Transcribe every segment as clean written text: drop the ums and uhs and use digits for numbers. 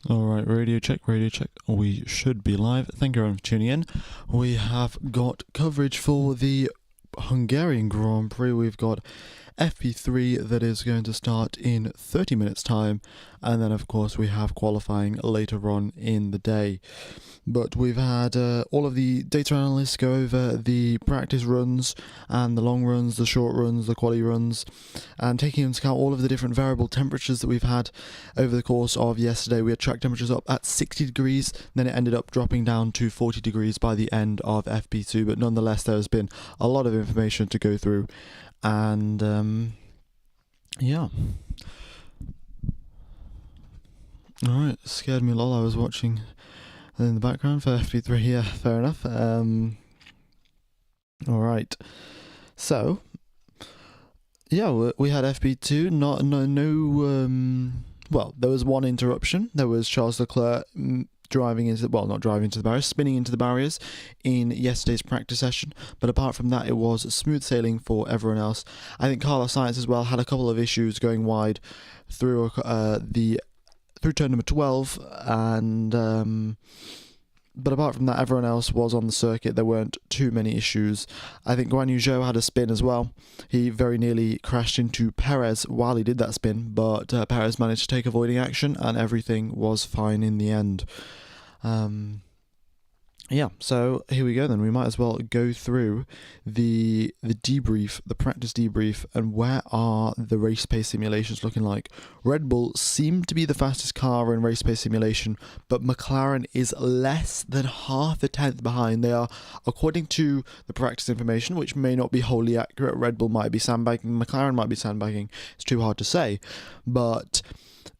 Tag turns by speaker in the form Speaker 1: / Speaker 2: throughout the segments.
Speaker 1: Alright, radio check. We should be live. Thank you everyone for tuning in. We have got coverage for the Hungarian Grand Prix. We've got FP3 that is going to start in 30 minutes time, and then of course we have qualifying later on in the day. But we've had all of the data analysts go over the practice runs and the long runs, the short runs, the quali runs, and taking into account all of the different variable temperatures that we've had over the course of yesterday. We had track temperatures up at 60 degrees, then it ended up dropping down to 40 degrees by the end of FP2, but nonetheless there has been a lot of information to go through, and yeah. Alright, scared me lol, I was watching in the background for FP3, yeah, fair enough. Alright, so yeah, we had FP2, well, there was one interruption. There was Charles Leclerc spinning into the barriers in yesterday's practice session, but apart from that it was smooth sailing for everyone else. I think Carlos Sainz as well had a couple of issues going wide through turn number 12, and but apart from that, everyone else was on the circuit. There weren't too many issues. I think Guan Yu Zhou had a spin as well. He very nearly crashed into Perez while he did that spin, but Perez managed to take avoiding action, and everything was fine in the end. Yeah, so here we go then. We might as well go through the debrief, the practice debrief, and where are the race pace simulations looking like. Red Bull seemed to be the fastest car in race pace simulation, but McLaren is less than half a tenth behind. They are, according to the practice information, which may not be wholly accurate. Red Bull might be sandbagging, McLaren might be sandbagging. It's too hard to say, but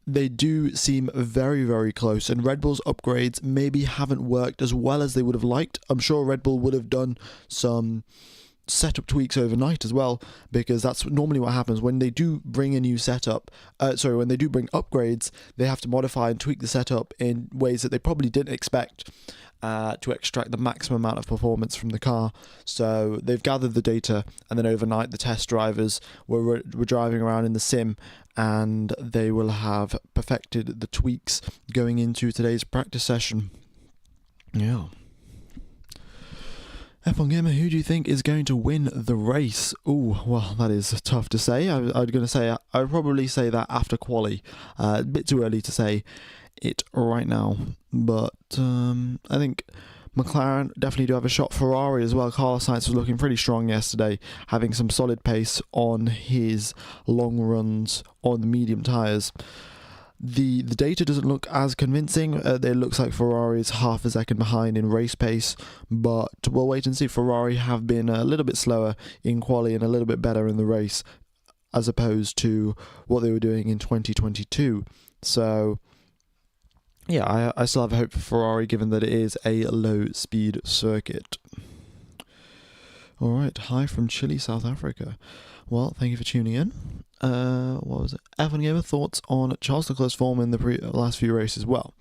Speaker 1: they do seem very, very close, and Red Bull's upgrades maybe haven't worked as well as they would have liked. I'm sure Red Bull would have done some setup tweaks overnight as well, because that's normally what happens when they do bring a new setup. When they do bring upgrades, they have to modify and tweak the setup in ways that they probably didn't expect to extract the maximum amount of performance from the car. So they've gathered the data, and then overnight the test drivers were driving around in the sim, and they will have perfected the tweaks going into today's practice session. Yeah. F1 Gamer, who do you think is going to win the race? Oh, well, that is tough to say. I'd probably say that after quali. A bit too early to say it right now, but I think McLaren definitely do have a shot. Ferrari as well. Carlos Sainz was looking pretty strong yesterday, having some solid pace on his long runs on the medium tyres. The data doesn't look as convincing. It looks like Ferrari is half a second behind in race pace, but we'll wait and see. Ferrari have been a little bit slower in quali and a little bit better in the race, as opposed to what they were doing in 2022. So yeah, I still have hope for Ferrari, given that it is a low-speed circuit. Alright, hi from Chile, South Africa. Well, thank you for tuning in. What was it? F1 Gamer, thoughts on Charles Leclerc's form in the last few races? Well,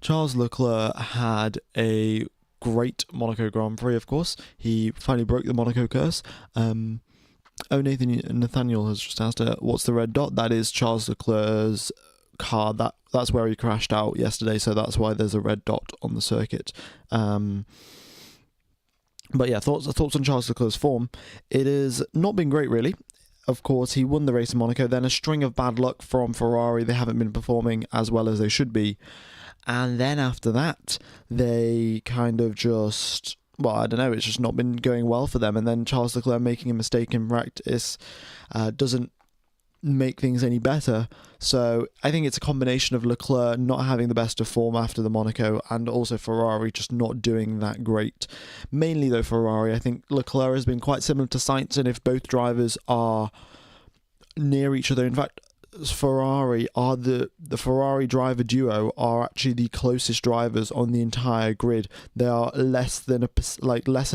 Speaker 1: Charles Leclerc had a great Monaco Grand Prix, of course. He finally broke the Monaco curse. Nathaniel has just asked, what's the red dot? That is Charles Leclerc's car. That's where he crashed out yesterday, so that's why there's a red dot on the circuit. But yeah, thoughts on Charles Leclerc's form. It has not been great, really. Of course, he won the race in Monaco, then a string of bad luck from Ferrari. They haven't been performing as well as they should be. And then after that, they kind of just, well, I don't know, it's just not been going well for them. And then Charles Leclerc making a mistake in practice doesn't make things any better. So I think it's a combination of Leclerc not having the best of form after the Monaco, and also Ferrari just not doing that great. Mainly though Ferrari. I think Leclerc has been quite similar to Sainz, and if both drivers are near each other, in fact Ferrari are the Ferrari driver duo are actually the closest drivers on the entire grid. They are less than a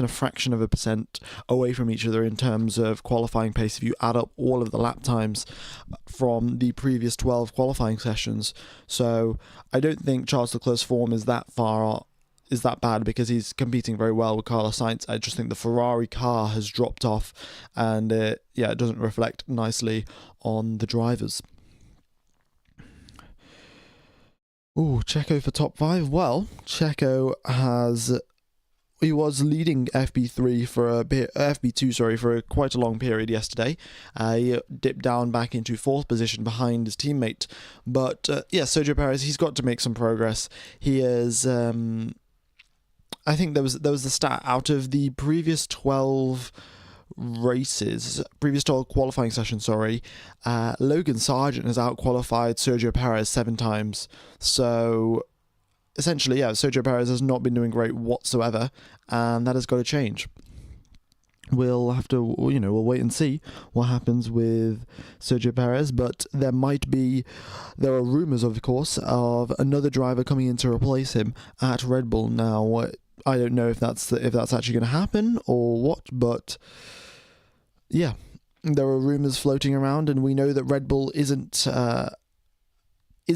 Speaker 1: fraction of a percent away from each other in terms of qualifying pace if you add up all of the lap times from the previous 12 qualifying sessions. So I don't think Charles Leclerc's form is that bad, because he's competing very well with Carlos Sainz. I just think the Ferrari car has dropped off, and it doesn't reflect nicely on the drivers. Ooh, Checo for top 5. Well, he was leading FP3 for a bit, FP2, sorry, for quite a long period yesterday. He dipped down back into 4th position behind his teammate. But yeah, Sergio Perez, he's got to make some progress. He is, I think there was the stat out of the previous 12 qualifying sessions, Logan Sargent has outqualified Sergio Perez 7 times. So essentially, yeah, Sergio Perez has not been doing great whatsoever, and that has got to change. We'll have to, we'll wait and see what happens with Sergio Perez, but there are rumours, of course, of another driver coming in to replace him at Red Bull. Now, I don't know if that's actually going to happen or what, but yeah, there are rumours floating around, and we know that Red Bull is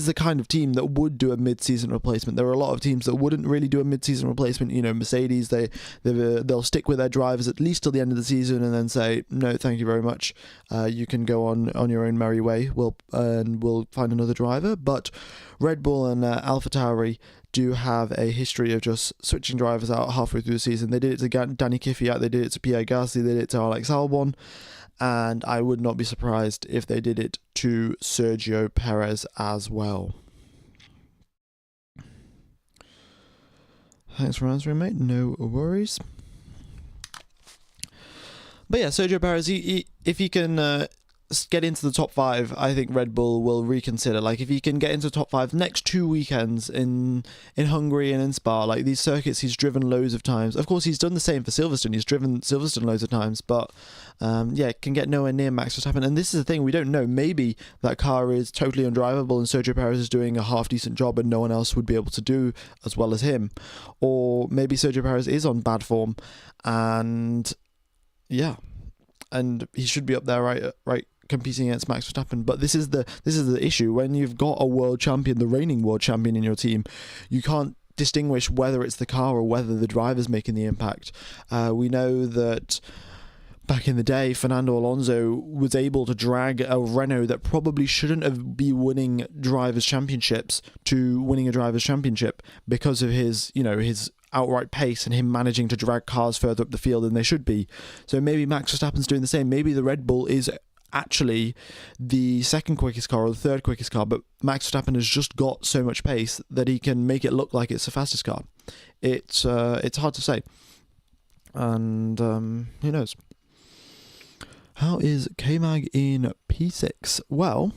Speaker 1: the kind of team that would do a mid-season replacement. There are a lot of teams that wouldn't really do a mid-season replacement. Mercedes, they'll stick with their drivers at least till the end of the season and then say, no, thank you very much. You can go on your own merry way. We'll find another driver. But Red Bull and AlphaTauri do have a history of just switching drivers out halfway through the season. They did it to Danny Kvyat, they did it to Pierre Gasly, they did it to Alex Albon. And I would not be surprised if they did it to Sergio Perez as well. Thanks for answering, mate. No worries. But yeah, Sergio Perez, if he can get into the top 5, I think Red Bull will reconsider. Like, if he can get into the top 5 next 2 weekends in Hungary and in Spa, like these circuits he's driven loads of times. Of course, he's done the same for Silverstone. He's driven Silverstone loads of times, but can get nowhere near Max Verstappen. And this is the thing, we don't know. Maybe that car is totally undrivable and Sergio Perez is doing a half-decent job and no one else would be able to do as well as him. Or maybe Sergio Perez is on bad form and yeah, and he should be up there right competing against Max Verstappen. But this is the issue. When you've got a world champion, the reigning world champion in your team, you can't distinguish whether it's the car or whether the driver's making the impact. We know that back in the day, Fernando Alonso was able to drag a Renault that probably shouldn't have been winning drivers' championships to winning a drivers' championship because of his outright pace and him managing to drag cars further up the field than they should be. So maybe Max Verstappen's doing the same. Maybe the Red Bull is actually the second quickest car or the third quickest car, but Max Verstappen has just got so much pace that he can make it look like it's the fastest car. It's hard to say, and who knows. How is K-Mag in P6? Well,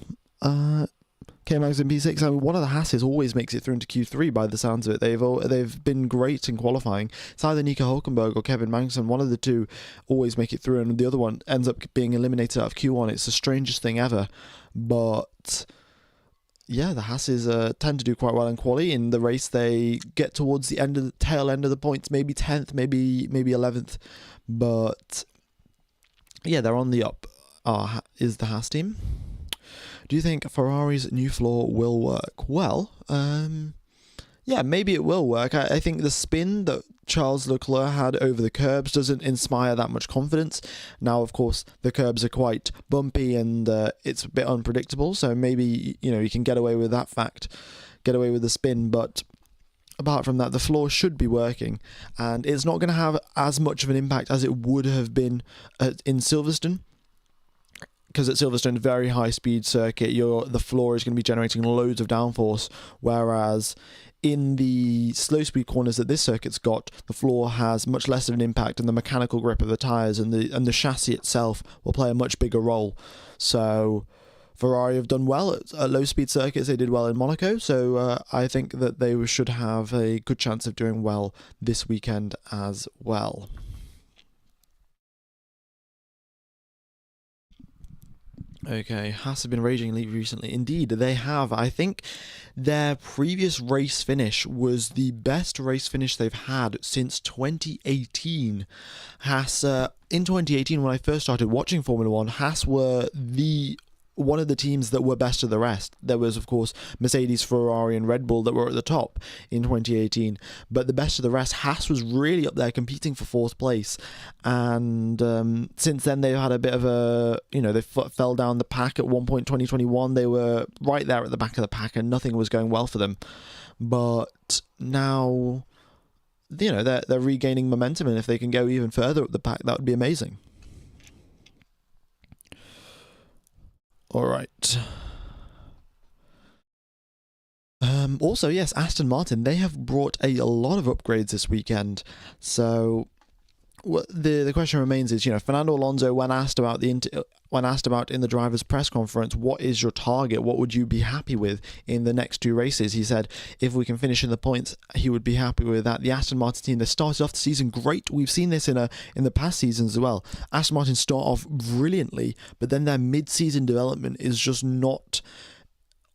Speaker 1: K-Mag's in P6. I mean, one of the Haas's always makes it through into Q3 by the sounds of it. They've been great in qualifying. It's either Nico Hulkenberg or Kevin Magnussen. One of the two always make it through, and the other one ends up being eliminated out of Q1. It's the strangest thing ever. But yeah, the Haas's tend to do quite well in quali. In the race, they get towards the tail end of the points, maybe 10th, maybe 11th. But yeah, they're on the up. Is the Haas team. Do you think Ferrari's new floor will work? Well, yeah, maybe it will work. I think the spin that Charles Leclerc had over the curbs doesn't inspire that much confidence. Now, of course, the curbs are quite bumpy and it's a bit unpredictable, so maybe, you can get away with that fact, get away with the spin, but apart from that, the floor should be working, and it's not going to have as much of an impact as it would have been in Silverstone. Because at Silverstone, very high-speed circuit, the floor is going to be generating loads of downforce, whereas in the slow-speed corners that this circuit's got, the floor has much less of an impact, and the mechanical grip of the tyres and the chassis itself will play a much bigger role. So Ferrari have done well at low-speed circuits. They did well in Monaco, so I think that they should have a good chance of doing well this weekend as well. Okay, Haas have been raging recently. Indeed, they have. I think their previous race finish was the best race finish they've had since 2018. Haas, in 2018, when I first started watching Formula 1, Haas were the one of the teams that were best of the rest. There was, of course, Mercedes, Ferrari, and Red Bull that were at the top in 2018. But the best of the rest, Haas was really up there competing for fourth place. And since then, they've had a bit of a, they fell down the pack at one point. 2021, they were right there at the back of the pack, and nothing was going well for them. But now, they're regaining momentum, and if they can go even further up the pack, that would be amazing. All right. Also, yes, Aston Martin, they have brought a lot of upgrades this weekend. So the question remains is, Fernando Alonso, when asked about in the driver's press conference, what is your target? What would you be happy with in the next two races? He said, if we can finish in the points, he would be happy with that. The Aston Martin team, they started off the season great. We've seen this in the past seasons as well. Aston Martin start off brilliantly, but then their mid-season development is just not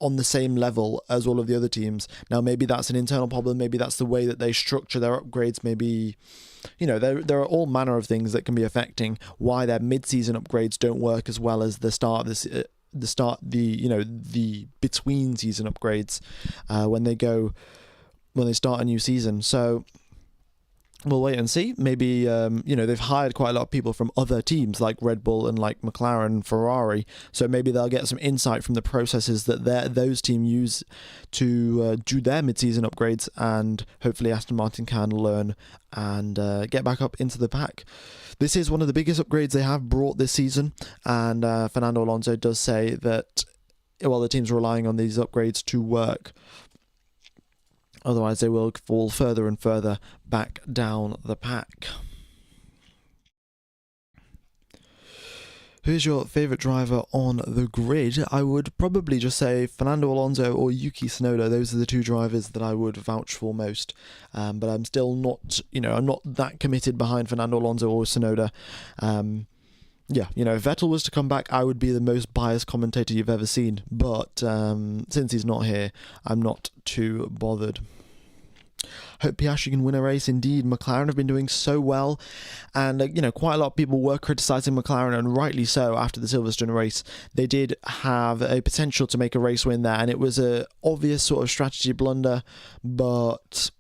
Speaker 1: on the same level as all of the other teams. Now, maybe that's an internal problem. Maybe that's the way that they structure their upgrades. Maybe, there are all manner of things that can be affecting why their mid-season upgrades don't work as well as the between season upgrades when they start a new season. So we'll wait and see. Maybe, they've hired quite a lot of people from other teams like Red Bull and like McLaren and Ferrari. So maybe they'll get some insight from the processes that those teams use to do their mid-season upgrades. And hopefully Aston Martin can learn and get back up into the pack. This is one of the biggest upgrades they have brought this season. And Fernando Alonso does say that, the team's relying on these upgrades to work. Otherwise, they will fall further and further back down the pack. Who's your favourite driver on the grid? I would probably just say Fernando Alonso or Yuki Tsunoda. Those are the two drivers that I would vouch for most. But I'm still not, I'm not that committed behind Fernando Alonso or Tsunoda. If Vettel was to come back, I would be the most biased commentator you've ever seen. But since he's not here, I'm not too bothered. Hope Piastri can win a race. Indeed, McLaren have been doing so well, and quite a lot of people were criticising McLaren, and rightly so. After the Silverstone race, they did have a potential to make a race win there, and it was a obvious sort of strategy blunder, but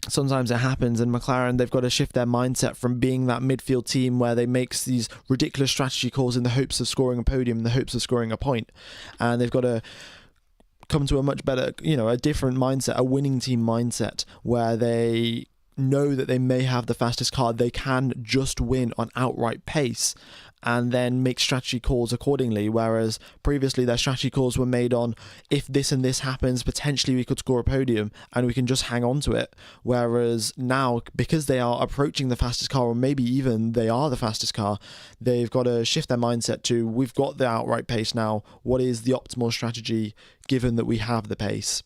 Speaker 1: sometimes it happens, and McLaren, they've got to shift their mindset from being that midfield team where they make these ridiculous strategy calls in the hopes of scoring a podium, in the hopes of scoring a point, and they've got to come to a much better, a different mindset, a winning team mindset, where they know that they may have the fastest car, they can just win on outright pace, and then make strategy calls accordingly, whereas previously their strategy calls were made on, if this and this happens, potentially we could score a podium and we can just hang on to it. Whereas now, because they are approaching the fastest car, or maybe even they are the fastest car, they've got to shift their mindset to, we've got the outright pace now, what is the optimal strategy given that we have the pace?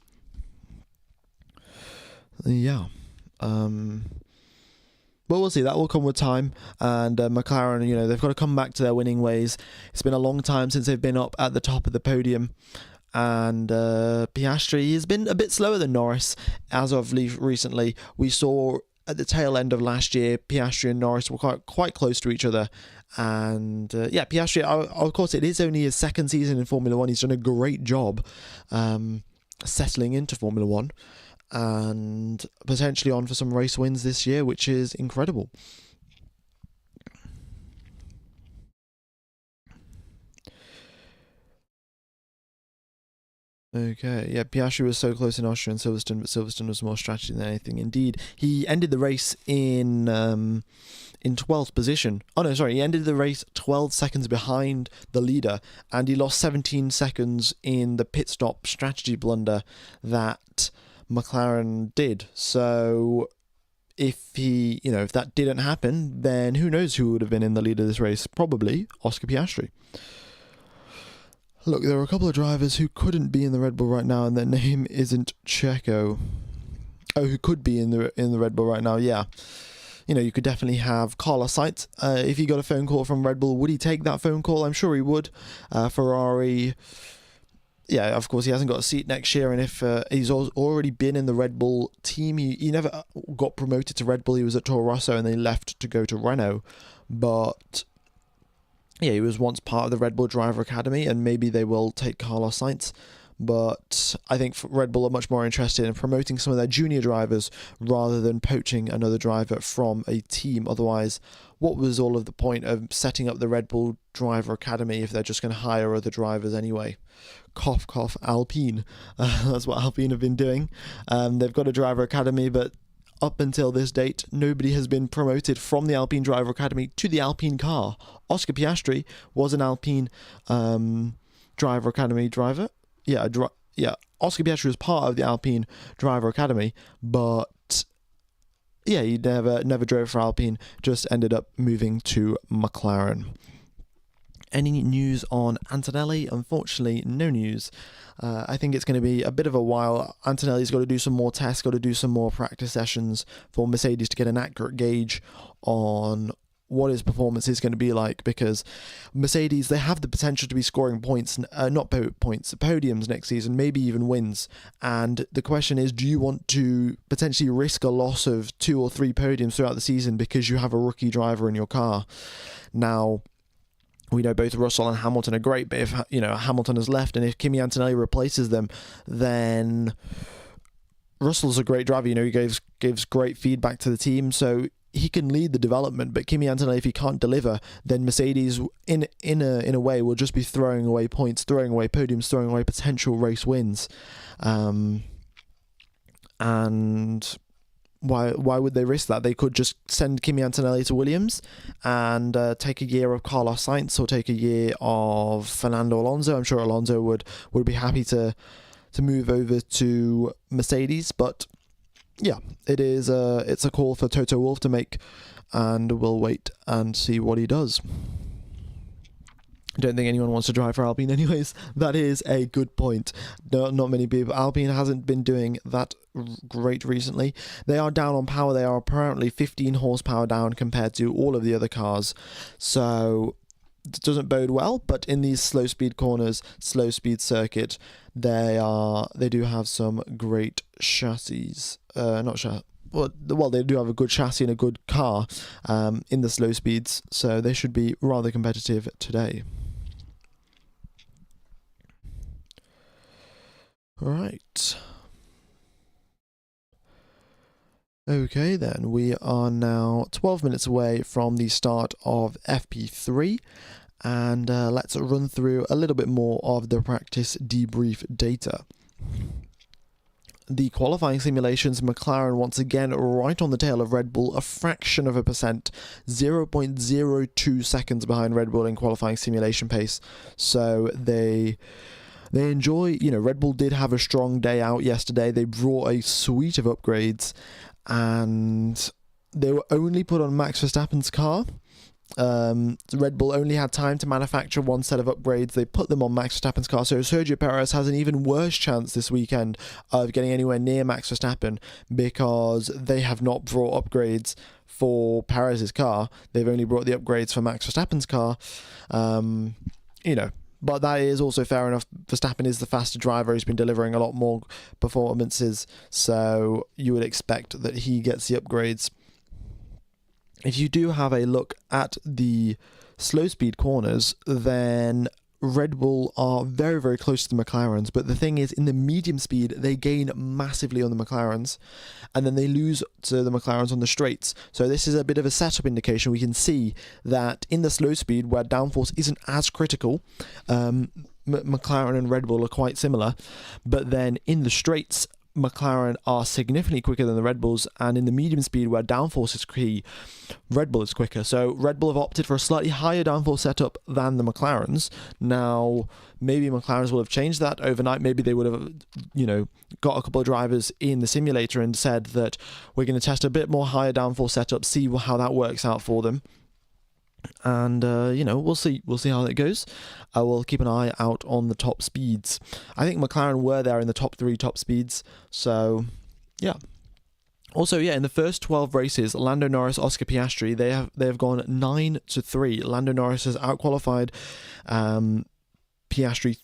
Speaker 1: But we'll see, that will come with time, and McLaren, they've got to come back to their winning ways. It's been a long time since they've been up at the top of the podium, and Piastri has been a bit slower than Norris as of recently. We saw at the tail end of last year, Piastri and Norris were quite close to each other, and Piastri, of course, it is only his second season in Formula 1. He's done a great job settling into Formula 1. And potentially on for some race wins this year, which is incredible. Okay, Piastri was so close in Austria and Silverstone, but Silverstone was more strategy than anything. Indeed, he ended the race in 12th position. Oh no, sorry, he ended the race 12 seconds behind the leader, and he lost 17 seconds in the pit stop strategy blunder that McLaren did. So if that didn't happen, then who knows who would have been in the lead of this race? Probably Oscar Piastri. Look, there are a couple of drivers who couldn't be in the Red Bull right now, and their name isn't Checo. Oh, who could be in the Red Bull right now? Yeah, you could definitely have Carlos Sainz. If he got a phone call from Red Bull, would he take that phone call? I'm sure he would. Ferrari. Yeah, of course, he hasn't got a seat next year, and if he's already been in the Red Bull team, he never got promoted to Red Bull. He was at Toro Rosso, and they left to go to Renault. But yeah, he was once part of the Red Bull Driver Academy, and maybe they will take Carlos Sainz. But I think Red Bull are much more interested in promoting some of their junior drivers rather than poaching another driver from a team. Otherwise, what was all of the point of setting up the Red Bull Driver Academy if they're just going to hire other drivers anyway? Cough, cough, Alpine. That's what Alpine have been doing. They've got a driver academy, but up until this date, nobody has been promoted from the Alpine Driver Academy to the Alpine car. Oscar Piastri was an Alpine Driver Academy driver. Yeah, Oscar Piastri was part of the Alpine Driver Academy, but yeah, he never drove for Alpine, just ended up moving to McLaren. Any news on Antonelli? Unfortunately, no news. I think it's going to be a bit of a while. Antonelli's got to do some more tests, got to do some more practice sessions for Mercedes to get an accurate gauge on what his performance is going to be like, because Mercedes, they have the potential to be scoring points, podiums next season, maybe even wins. And the question is, do you want to potentially risk a loss of 2 or 3 podiums throughout the season because you have a rookie driver in your car? Now, we know both Russell and Hamilton are great, but if Hamilton has left and if Kimi Antonelli replaces them, then Russell's a great driver. He gives great feedback to the team, so he can lead the development. But Kimi Antonelli, if he can't deliver, then Mercedes, in a way, will just be throwing away points, throwing away podiums, throwing away potential race wins. And why would they risk that? They could just send Kimi Antonelli to Williams and take a year of Carlos Sainz or take a year of Fernando Alonso. I'm sure Alonso would be happy to move over to Mercedes, but yeah, it's a call for Toto Wolff to make, and we'll wait and see what he does. I don't think anyone wants to drive for Alpine anyways. That is a good point. Not many people. Alpine hasn't been doing that great recently. They are down on power. They are apparently 15 horsepower down compared to all of the other cars. So it doesn't bode well, but in these slow speed corners, slow speed circuit, they do have some great chassis. Well, they do have a good chassis and a good car in the slow speeds, so they should be rather competitive today. Right. Okay then, we are now 12 minutes away from the start of FP3, and let's run through a little bit more of the practice debrief data. The qualifying simulations, McLaren once again right on the tail of Red Bull, a fraction of a percent, 0.02 seconds behind Red Bull in qualifying simulation pace. So they enjoy, Red Bull did have a strong day out yesterday. They brought a suite of upgrades, and they were only put on Max Verstappen's car. Red Bull only had time to manufacture one set of upgrades. They put them on Max Verstappen's car, so Sergio Perez has an even worse chance this weekend of getting anywhere near Max Verstappen, because they have not brought upgrades for Perez's car. They've only brought the upgrades for Max Verstappen's car. But that is also fair enough. Verstappen is the faster driver. He's been delivering a lot more performances, so you would expect that he gets the upgrades. If you do have a look at the slow speed corners, then Red Bull are very, very close to the McLarens. But the thing is, in the medium speed, they gain massively on the McLarens, and then they lose to the McLarens on the straights. So this is a bit of a setup indication. We can see that in the slow speed, where downforce isn't as critical, McLaren and Red Bull are quite similar. But then in the straights, McLaren are significantly quicker than the Red Bulls, and in the medium speed where downforce is key, Red Bull is quicker. So Red Bull have opted for a slightly higher downforce setup than the McLarens. Now, maybe McLarens will have changed that overnight. Maybe they would have, got a couple of drivers in the simulator and said that we're going to test a bit more higher downforce setup, see how that works out for them. And we'll see how that goes. I will keep an eye out on the top speeds. I think McLaren were there in the top 3 top speeds, so yeah. Also, in the first 12 races, Lando Norris, Oscar Piastri, they have gone 9-3. Lando Norris has outqualified Piastri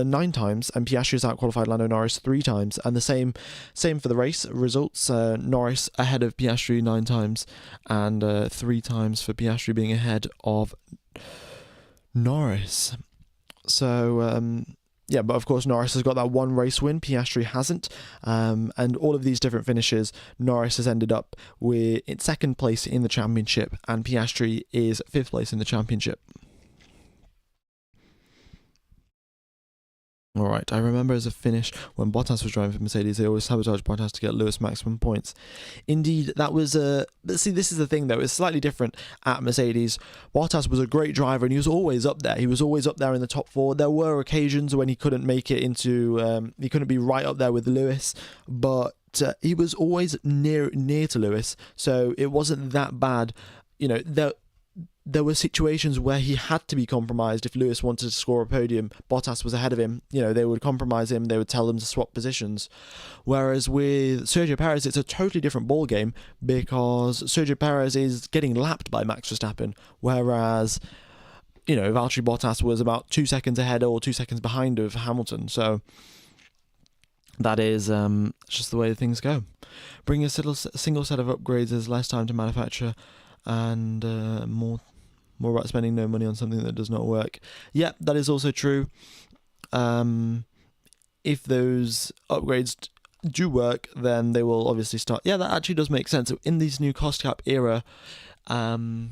Speaker 1: 9 times, and Piastri has outqualified Lando Norris 3 times, and the same for the race results. Norris ahead of Piastri 9 times, and 3 times for Piastri being ahead of Norris. So, yeah, but of course Norris has got that one race win, Piastri hasn't, and all of these different finishes, Norris has ended up in second place in the championship, and Piastri is fifth place in the championship. Alright, I remember as a finish when Bottas was driving for Mercedes, they always sabotaged Bottas to get Lewis maximum points. Indeed, that was see, this is the thing though, it's slightly different at Mercedes. Bottas was a great driver and he was always up there. He was always up there in the top four. There were occasions when he couldn't make it into, he couldn't be right up there with Lewis, but he was always near to Lewis, so it wasn't that bad. You know, there were situations where he had to be compromised if Lewis wanted to score a podium. Bottas was ahead of him. You know, they would compromise him. They would tell him to swap positions. Whereas with Sergio Perez, it's a totally different ball game because Sergio Perez is getting lapped by Max Verstappen. Whereas, you know, Valtteri Bottas was about 2 seconds ahead or 2 seconds behind of Hamilton. So that is just the way things go. Bringing a single set of upgrades is less time to manufacture and more about spending no money on something that does not work. Yeah, that is also true. If those upgrades do work, then they will obviously start. Yeah, that actually does make sense. In this new cost cap era, that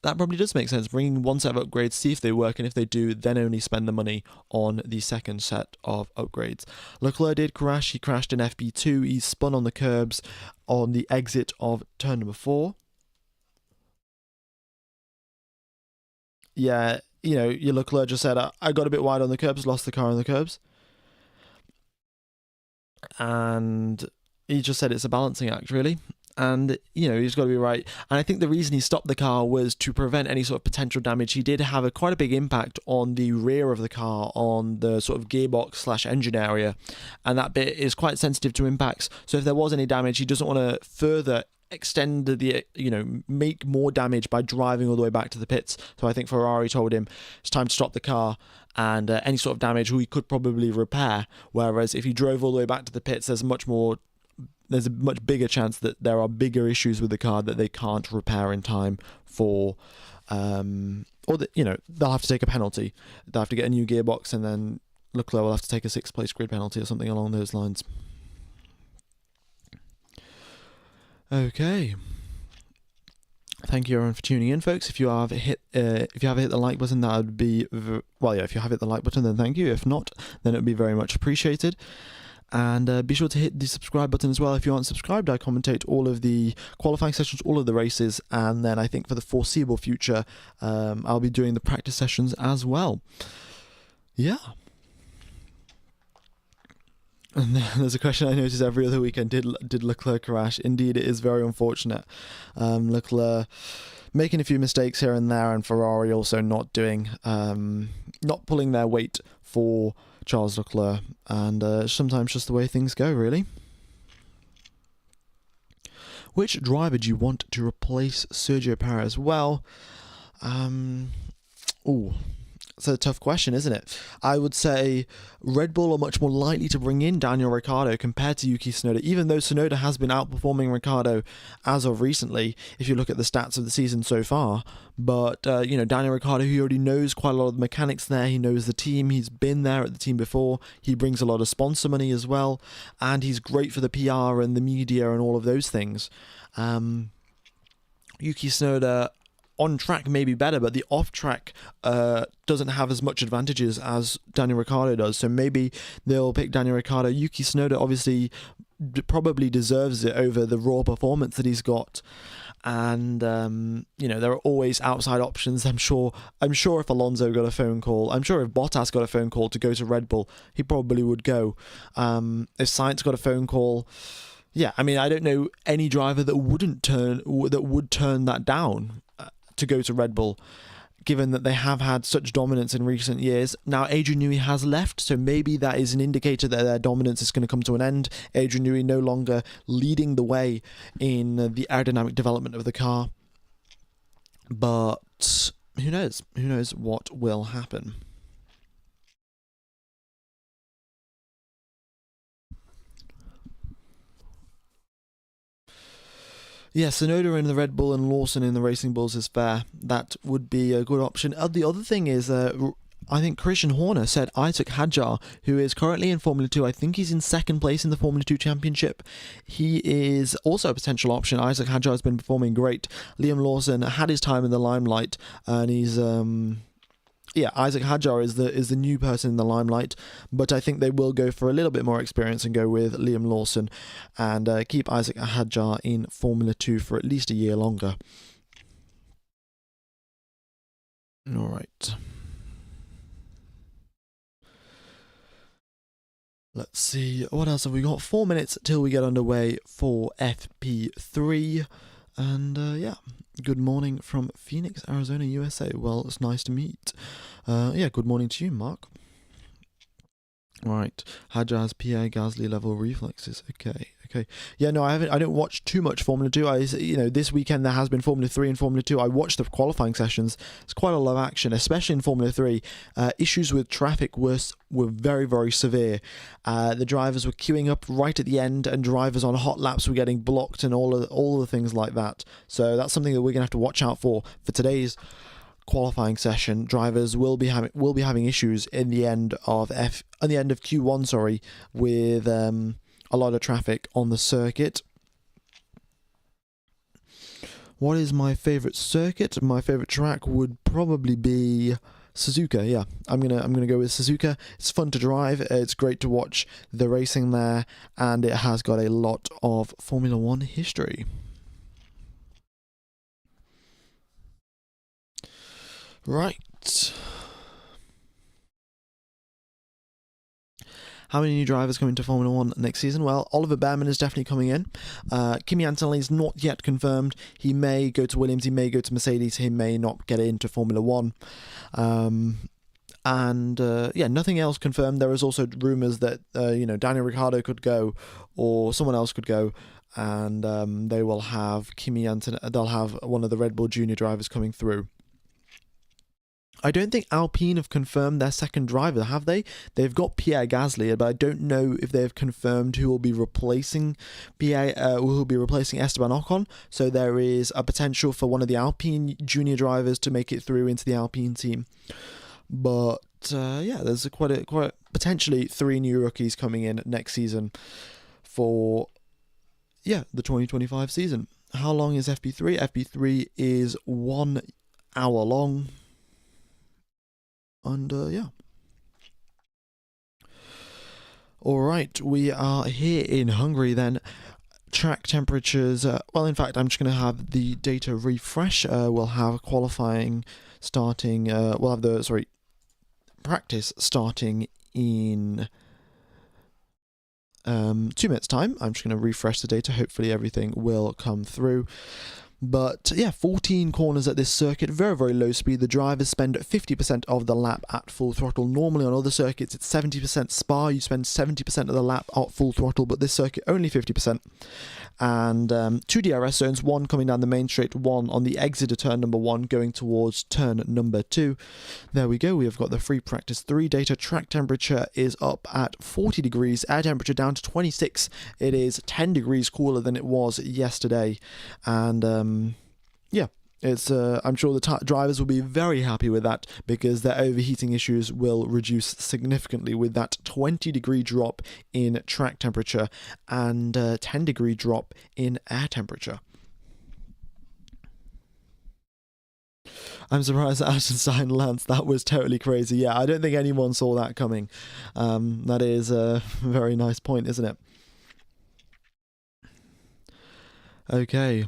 Speaker 1: probably does make sense. Bringing one set of upgrades, see if they work, and if they do, then only spend the money on the second set of upgrades. Leclerc did crash. He crashed in FP2. He spun on the curbs on the exit of turn number 4. Yeah, you know, your Leclerc just said, I got a bit wide on the curbs, lost the car on the curbs. And he just said it's a balancing act, really. And, you know, he's got to be right. And I think the reason he stopped the car was to prevent any sort of potential damage. He did have quite a big impact on the rear of the car, on the sort of gearbox / engine area. And that bit is quite sensitive to impacts. So if there was any damage, he doesn't want to further extend the, you know, make more damage by driving all the way back to the pits. So I think Ferrari told him it's time to stop the car, and any sort of damage we could probably repair. Whereas if he drove all the way back to the pits, there's a much bigger chance that there are bigger issues with the car that they can't repair in time for, or that, you know, they'll have to take a penalty. They'll have to get a new gearbox, and then Leclerc will have to take a 6th place grid penalty or something along those lines. Okay. Thank you everyone for tuning in, folks. If you have hit the like button, that would be well, yeah. If you have hit the like button, then thank you. If not, then it would be very much appreciated. And be sure to hit the subscribe button as well if you aren't subscribed. I commentate all of the qualifying sessions, all of the races, and then I think for the foreseeable future, I'll be doing the practice sessions as well. Yeah. And there's a question I notice every other weekend. Did Leclerc crash? Indeed, it is very unfortunate. Leclerc making a few mistakes here and there, and Ferrari also not pulling their weight for Charles Leclerc. And sometimes just the way things go, really. Which driver do you want to replace Sergio Perez? Well, it's a tough question, isn't it? I would say Red Bull are much more likely to bring in Daniel Ricciardo compared to Yuki Tsunoda, even though Tsunoda has been outperforming Ricciardo as of recently, if you look at the stats of the season so far. But, you know, Daniel Ricciardo, he already knows quite a lot of the mechanics there. He knows the team. He's been there at the team before. He brings a lot of sponsor money as well. And he's great for the PR and the media and all of those things. Yuki Tsunoda on track may be better, but the off track doesn't have as much advantages as Daniel Ricciardo does. So maybe they'll pick Daniel Ricciardo. Yuki Tsunoda obviously probably deserves it over the raw performance that he's got. And you know, there are always outside options. I'm sure if Alonso got a phone call, I'm sure if Bottas got a phone call to go to Red Bull, he probably would go. If Sainz got a phone call, yeah, I mean, I don't know any driver that would turn that down to go to Red Bull, given that they have had such dominance in recent years. Now Adrian Newey has left, so maybe that is an indicator that their dominance is going to come to an end. Adrian Newey no longer leading the way in the aerodynamic development of the car. But who knows? Who knows what will happen? Yeah, Sonoda in the Red Bull and Lawson in the Racing Bulls is fair. That would be a good option. The other thing is, I think Christian Horner said Isaac Hadjar, who is currently in Formula 2, I think he's in second place in the Formula 2 Championship. He is also a potential option. Isaac Hadjar has been performing great. Liam Lawson had his time in the limelight, and he's... Isaac Hadjar is the new person in the limelight, but I think they will go for a little bit more experience and go with Liam Lawson and keep Isaac Hadjar in Formula 2 for at least a year longer. All right. Let's see, what else have we got? 4 minutes till we get underway for FP3. And good morning from Phoenix, Arizona, USA. Well, it's nice to meet. Good morning to you, Mark. Right, Hadjar's Pierre Gasly level reflexes. Okay. Yeah, no, I don't watch too much Formula 2. This weekend there has been Formula 3 and Formula 2. I watched the qualifying sessions. It's quite a lot of action, especially in Formula 3. Issues with traffic were very, very severe. The drivers were queuing up right at the end, and drivers on hot laps were getting blocked, and all the things like that. So that's something that we're gonna have to watch out for today's qualifying session. Drivers will be having issues in the end of Q1, with a lot of traffic on the circuit. What is my favorite circuit? My favorite track would probably be Suzuka. Yeah, I'm gonna go with Suzuka. It's fun to drive. It's great to watch the racing there, and it has got a lot of Formula 1 history. Right. How many new drivers coming to Formula 1 next season? Well, Oliver Behrman is definitely coming in. Kimi Antonelli is not yet confirmed. He may go to Williams, he may go to Mercedes, he may not get into Formula 1. Nothing else confirmed. There is also rumours that Daniel Ricciardo could go, or someone else could go, and they will have they'll have one of the Red Bull Junior drivers coming through. I don't think Alpine have confirmed their second driver, have they? They've got Pierre Gasly, but I don't know if they've confirmed who will be replacing Esteban Ocon. So there is a potential for one of the Alpine junior drivers to make it through into the Alpine team. But there's quite potentially 3 new rookies coming in next season for the 2025 season. How long is FP3? FP3 is 1 hour long. And Alright, we are here in Hungary then. Track temperatures, in fact, I'm just going to have the data refresh. We'll have qualifying starting, practice starting in 2 minutes time. I'm just going to refresh the data. Hopefully everything will come through. But 14 corners at this circuit, very, very low speed. The drivers spend 50% of the lap at full throttle. Normally on other circuits it's 70% Spa, you spend 70% of the lap at full throttle, but this circuit only 50%. And 2 DRS zones, one coming down the main straight, one on the exit of turn number 1 going towards turn number 2. There we go, we have got the free practice 3 data. Track temperature is up at 40 degrees, air temperature down to 26. It is 10 degrees cooler than it was yesterday. And it's I'm sure the drivers will be very happy with that, because their overheating issues will reduce significantly with that 20-degree drop in track temperature and 10-degree drop in air temperature. I'm surprised that Aston signed Lance. That was totally crazy. Yeah, I don't think anyone saw that coming. That is a very nice point, isn't it? Okay.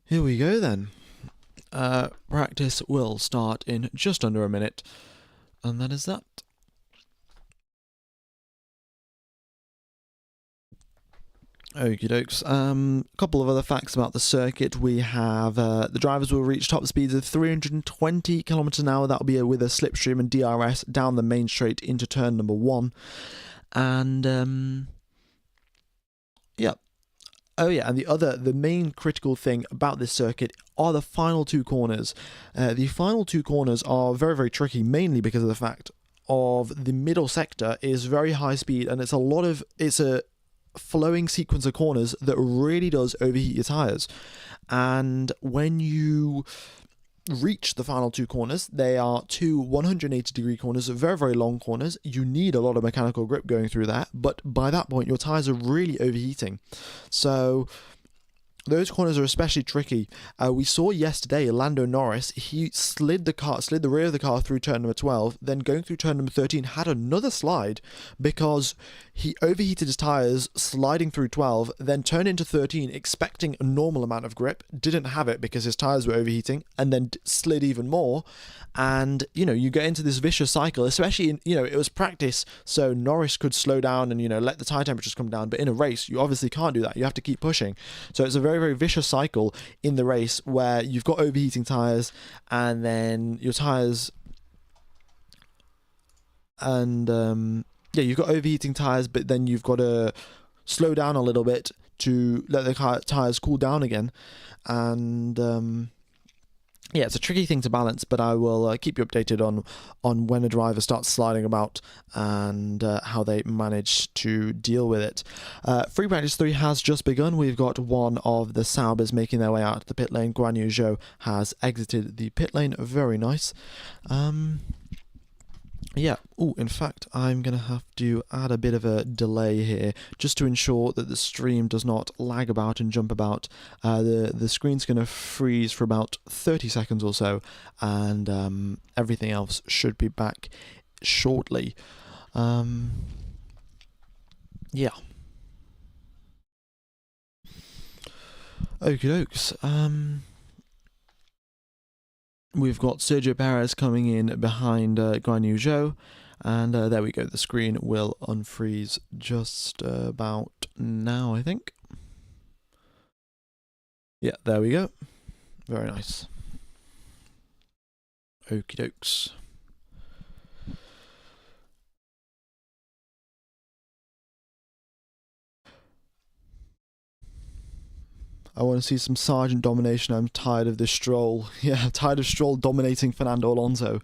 Speaker 1: Here we go then. Practice will start in just under a minute, and that is that. Okie dokes. Couple of other facts about the circuit. We have the drivers will reach top speeds of 320 kilometers an hour. That'll be with a slipstream and DRS down the main straight into turn number 1. And and the main critical thing about this circuit are the final 2 corners. The final 2 corners are very, very tricky, mainly because of the fact of the middle sector is very high speed, and it's a flowing sequence of corners that really does overheat your tires. And when you reach the final two corners, they are two 180-degree corners, very, very long corners. You need a lot of mechanical grip going through that, but by that point your tires are really overheating. So those corners are especially tricky. We saw yesterday Lando Norris, he slid the rear of the car through turn number 12, then going through turn number 13 had another slide because he overheated his tyres sliding through 12, then turned into 13 expecting a normal amount of grip, didn't have it because his tyres were overheating, and then slid even more. And, you get into this vicious cycle, especially in, it was practice, so Norris could slow down and, let the tyre temperatures come down, but in a race, you obviously can't do that. You have to keep pushing. So it's a very, very vicious cycle in the race where you've got overheating tyres, and then your tyres, and you've got overheating tyres, but then you've got to slow down a little bit to let the tyres cool down again. And it's a tricky thing to balance, but I will keep you updated on when a driver starts sliding about and how they manage to deal with it. Free practice 3 has just begun. We've got one of the Saubers making their way out of the pit lane. Guan Yu Zhou has exited the pit lane. Very nice. In fact, I'm going to have to add a bit of a delay here just to ensure that the stream does not lag about and jump about. The screen's going to freeze for about 30 seconds or so, and everything else should be back shortly. Okie dokes. We've got Sergio Perez coming in behind Guan Yu Zhou, and there we go. The screen will unfreeze just about now, I think. Yeah, there we go. Very nice. Okie dokes. I want to see some Sergeant domination. I'm tired of this Stroll. Yeah, I'm tired of Stroll dominating Fernando Alonso.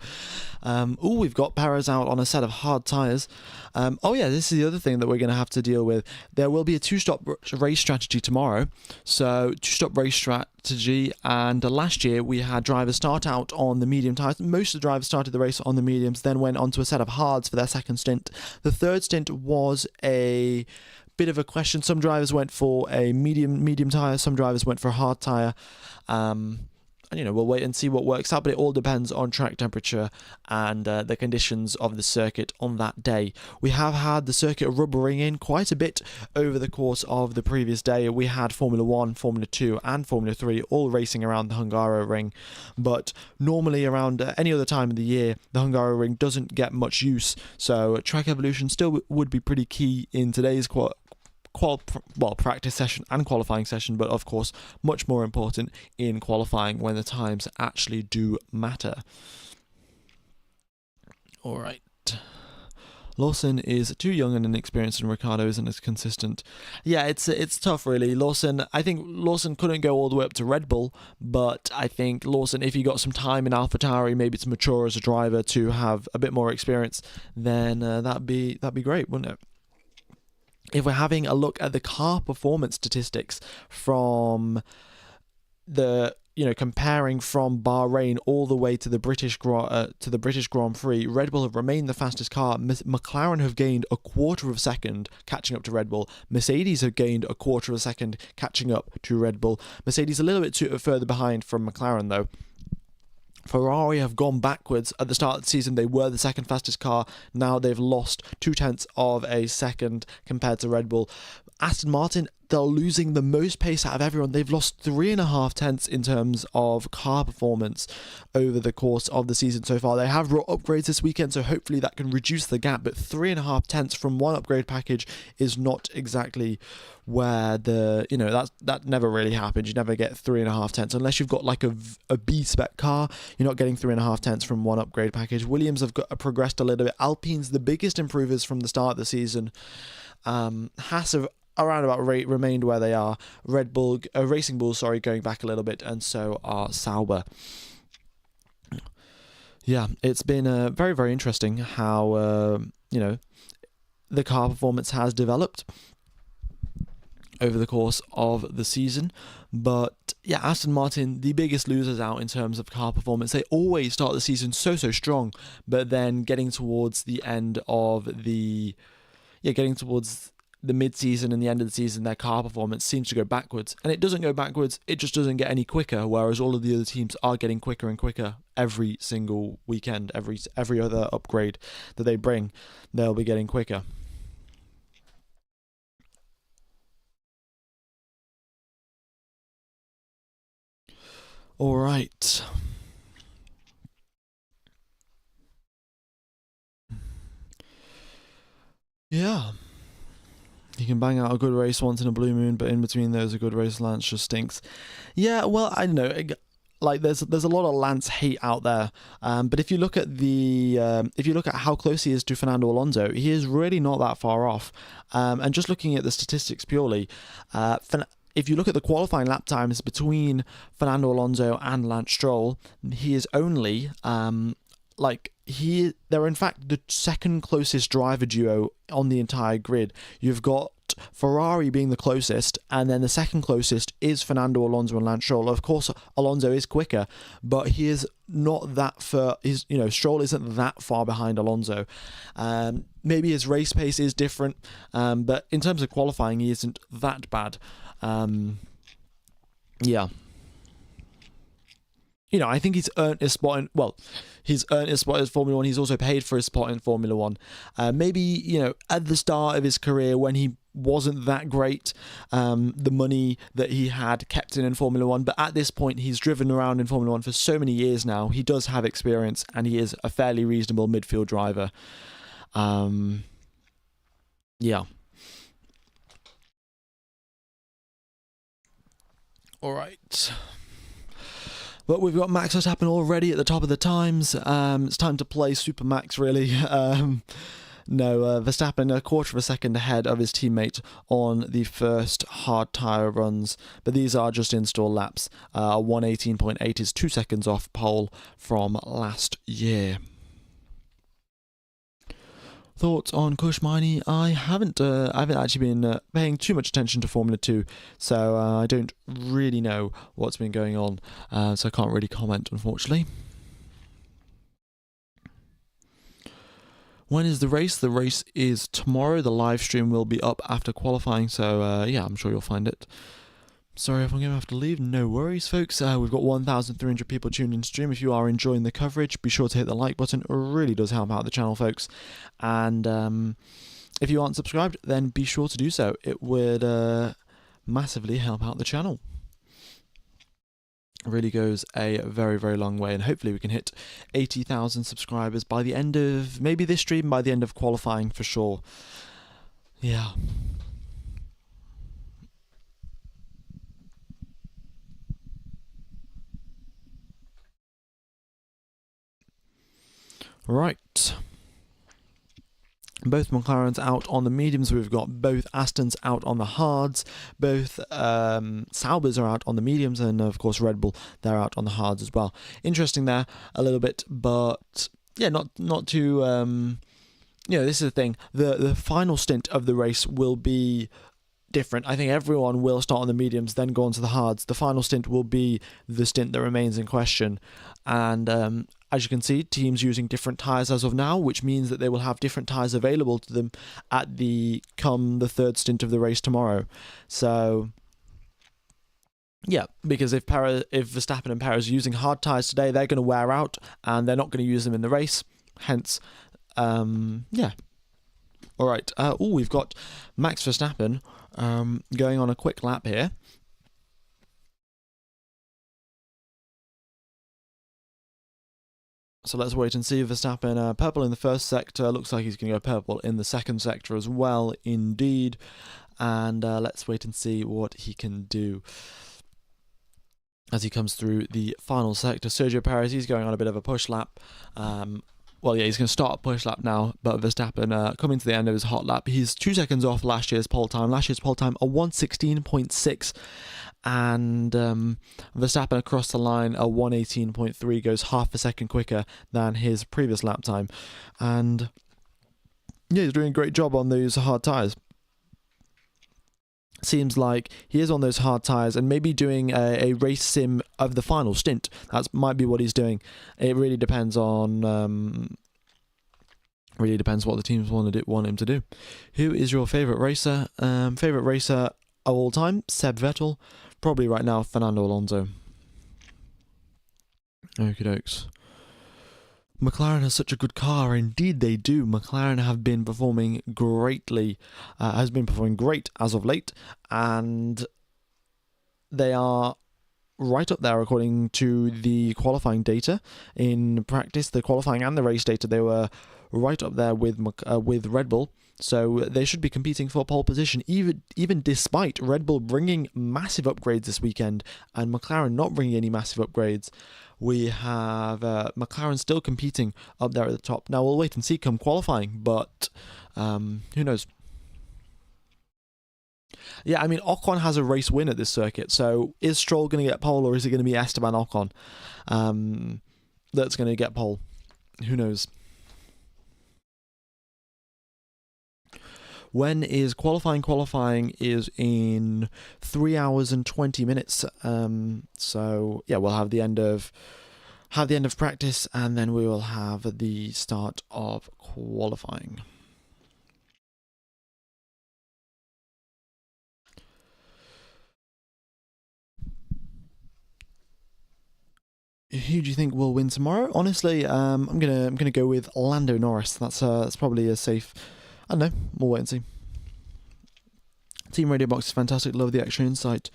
Speaker 1: We've got Perez out on a set of hard tyres. This is the other thing that we're going to have to deal with. There will be a two-stop race strategy tomorrow. So, two-stop race strategy. And last year, we had drivers start out on the medium tyres. Most of the drivers started the race on the mediums, then went onto a set of hards for their second stint. The third stint was a bit of a question. Some drivers went for a medium tyre, some drivers went for a hard tyre, and we'll wait and see what works out, but it all depends on track temperature and the conditions of the circuit on that day. We have had the circuit rubbering in quite a bit over the course of the previous day. We had Formula 1, Formula 2 and Formula 3 all racing around the Hungaroring, but normally around any other time of the year the Hungaroring doesn't get much use, so track evolution still would be pretty key in today's practice session and qualifying session, but of course much more important in qualifying when the times actually do matter. Alright. Lawson is too young and inexperienced, and Ricciardo isn't as consistent. Yeah, it's tough really. I think Lawson couldn't go all the way up to Red Bull, but I think Lawson, if he got some time in AlphaTauri, maybe to mature as a driver, to have a bit more experience, then that'd be great, wouldn't it? If we're having a look at the car performance statistics from the, comparing from Bahrain all the way to the British Grand Prix, Red Bull have remained the fastest car. McLaren have gained a quarter of a second catching up to Red Bull. Mercedes have gained a quarter of a second catching up to Red Bull. Mercedes a little bit further behind from McLaren though. Ferrari have gone backwards. At the start of the season, they were the second fastest car. Now they've lost 0.2 of a second compared to Red Bull. Aston Martin, they're losing the most pace out of everyone. They've lost 3.5 tenths in terms of car performance over the course of the season so far. They have brought upgrades this weekend, so hopefully that can reduce the gap, but 3.5 tenths from one upgrade package is not exactly where that never really happens. You never get 3.5 tenths unless you've got like a B-spec car. You're not getting 3.5 tenths from one upgrade package. Williams have progressed a little bit. Alpine's the biggest improvers from the start of the season. Haas have around about remained where they are. Racing Bulls, going back a little bit, and so are Sauber. Yeah, it's been very, very interesting how, the car performance has developed over the course of the season. But yeah, Aston Martin, the biggest losers out in terms of car performance. They always start the season so strong, but then getting towards the end of getting towards the mid-season and the end of the season, their car performance seems to go backwards. And it doesn't go backwards, it just doesn't get any quicker, whereas all of the other teams are getting quicker and quicker every single weekend. Every other upgrade that they bring, they'll be getting quicker. All right. Yeah. You can bang out a good race once in a blue moon, but in between those, a good race Lance just stinks. Yeah, well, I don't know. Like there's a lot of Lance hate out there, but if you look at how close he is to Fernando Alonso, he is really not that far off. And just looking at the statistics purely, if you look at the qualifying lap times between Fernando Alonso and Lance Stroll, he is only they're in fact the second closest driver duo on the entire grid. You've got Ferrari being the closest, and then the second closest is Fernando Alonso and Lance Stroll. Of course, Alonso is quicker, but he is not that far. Stroll isn't that far behind Alonso. Maybe his race pace is different, but in terms of qualifying, he isn't that bad. Yeah. I think he's earned his spot in. Well, he's earned his spot in Formula One. He's also paid for his spot in Formula One. Maybe at the start of his career when he wasn't that great, the money that he had kept in Formula One. But at this point, he's driven around in Formula One for so many years now. He does have experience, and he is a fairly reasonable midfield driver. Yeah. All right. But we've got Max Verstappen already at the top of the times. It's time to play Super Max, really. Verstappen a quarter of a second ahead of his teammate on the first hard tyre runs. But these are just install laps. 118.8 is 2 seconds off pole from last year. Thoughts on Kushmini? I haven't actually been paying too much attention to Formula 2, so I don't really know what's been going on, so I can't really comment, unfortunately. When is the race? The race is tomorrow. The live stream will be up after qualifying, so I'm sure you'll find it. Sorry if I'm going to have to leave. No worries, folks. We've got 1,300 people tuned in stream. If you are enjoying the coverage, be sure to hit the like button. It really does help out the channel, folks. And if you aren't subscribed, then be sure to do so. It would massively help out the channel. It really goes a very, very long way. And hopefully we can hit 80,000 subscribers by the end of maybe this stream, by the end of qualifying for sure. Yeah. Right. Both McLarens out on the mediums. We've got both Astons out on the hards. Both Saubers are out on the mediums. And, of course, Red Bull, they're out on the hards as well. Interesting there a little bit. But, yeah, not too... this is the thing. The final stint of the race will be different. I think everyone will start on the mediums, then go on to the hards. The final stint will be the stint that remains in question. And as you can see, teams using different tyres as of now, which means that they will have different tyres available to them at the third stint of the race tomorrow. So, yeah, because if Verstappen and Perez are using hard tyres today, they're going to wear out, and they're not going to use them in the race. Hence, yeah. All right. We've got Max Verstappen going on a quick lap here. So let's wait and see. Verstappen purple in the first sector. Looks like he's going to go purple in the second sector as well, indeed. And let's wait and see what he can do as he comes through the final sector. Sergio Perez, he's going on a bit of a push lap. well, yeah, he's going to start a push lap now, but Verstappen coming to the end of his hot lap. He's 2 seconds off last year's pole time. Last year's pole time, a 1:16.6, and Verstappen across the line, a 1:18.3, goes half a second quicker than his previous lap time. And yeah, he's doing a great job on those hard tyres. Seems like he is on those hard tyres and maybe doing a race sim of the final stint. That might be what he's doing. It really depends on what the teams want him to do. Who is your favourite racer? Favourite racer of all time? Seb Vettel. Probably right now Fernando Alonso. Okie dokes. McLaren has such a good car. Indeed they do. McLaren have been performing greatly, has been performing great as of late, and they are right up there according to the qualifying data. In practice, the qualifying and the race data, they were right up there with Red Bull. So they should be competing for pole position, even despite Red Bull bringing massive upgrades this weekend and McLaren not bringing any massive upgrades. We have McLaren still competing up there at the top. Now we'll wait and see come qualifying, but who knows? Yeah, I mean, Ocon has a race win at this circuit, so is Stroll going to get pole, or is it going to be Esteban Ocon that's going to get pole? Who knows? When is qualifying? Qualifying is in 3 hours and 20 minutes. So yeah, we'll have the end of practice, and then we will have the start of qualifying. Who do you think will win tomorrow? Honestly, I'm gonna go with Lando Norris. That's probably a safe. I don't know. We'll wait and see. Team Radio Box is fantastic. Love the extra insight.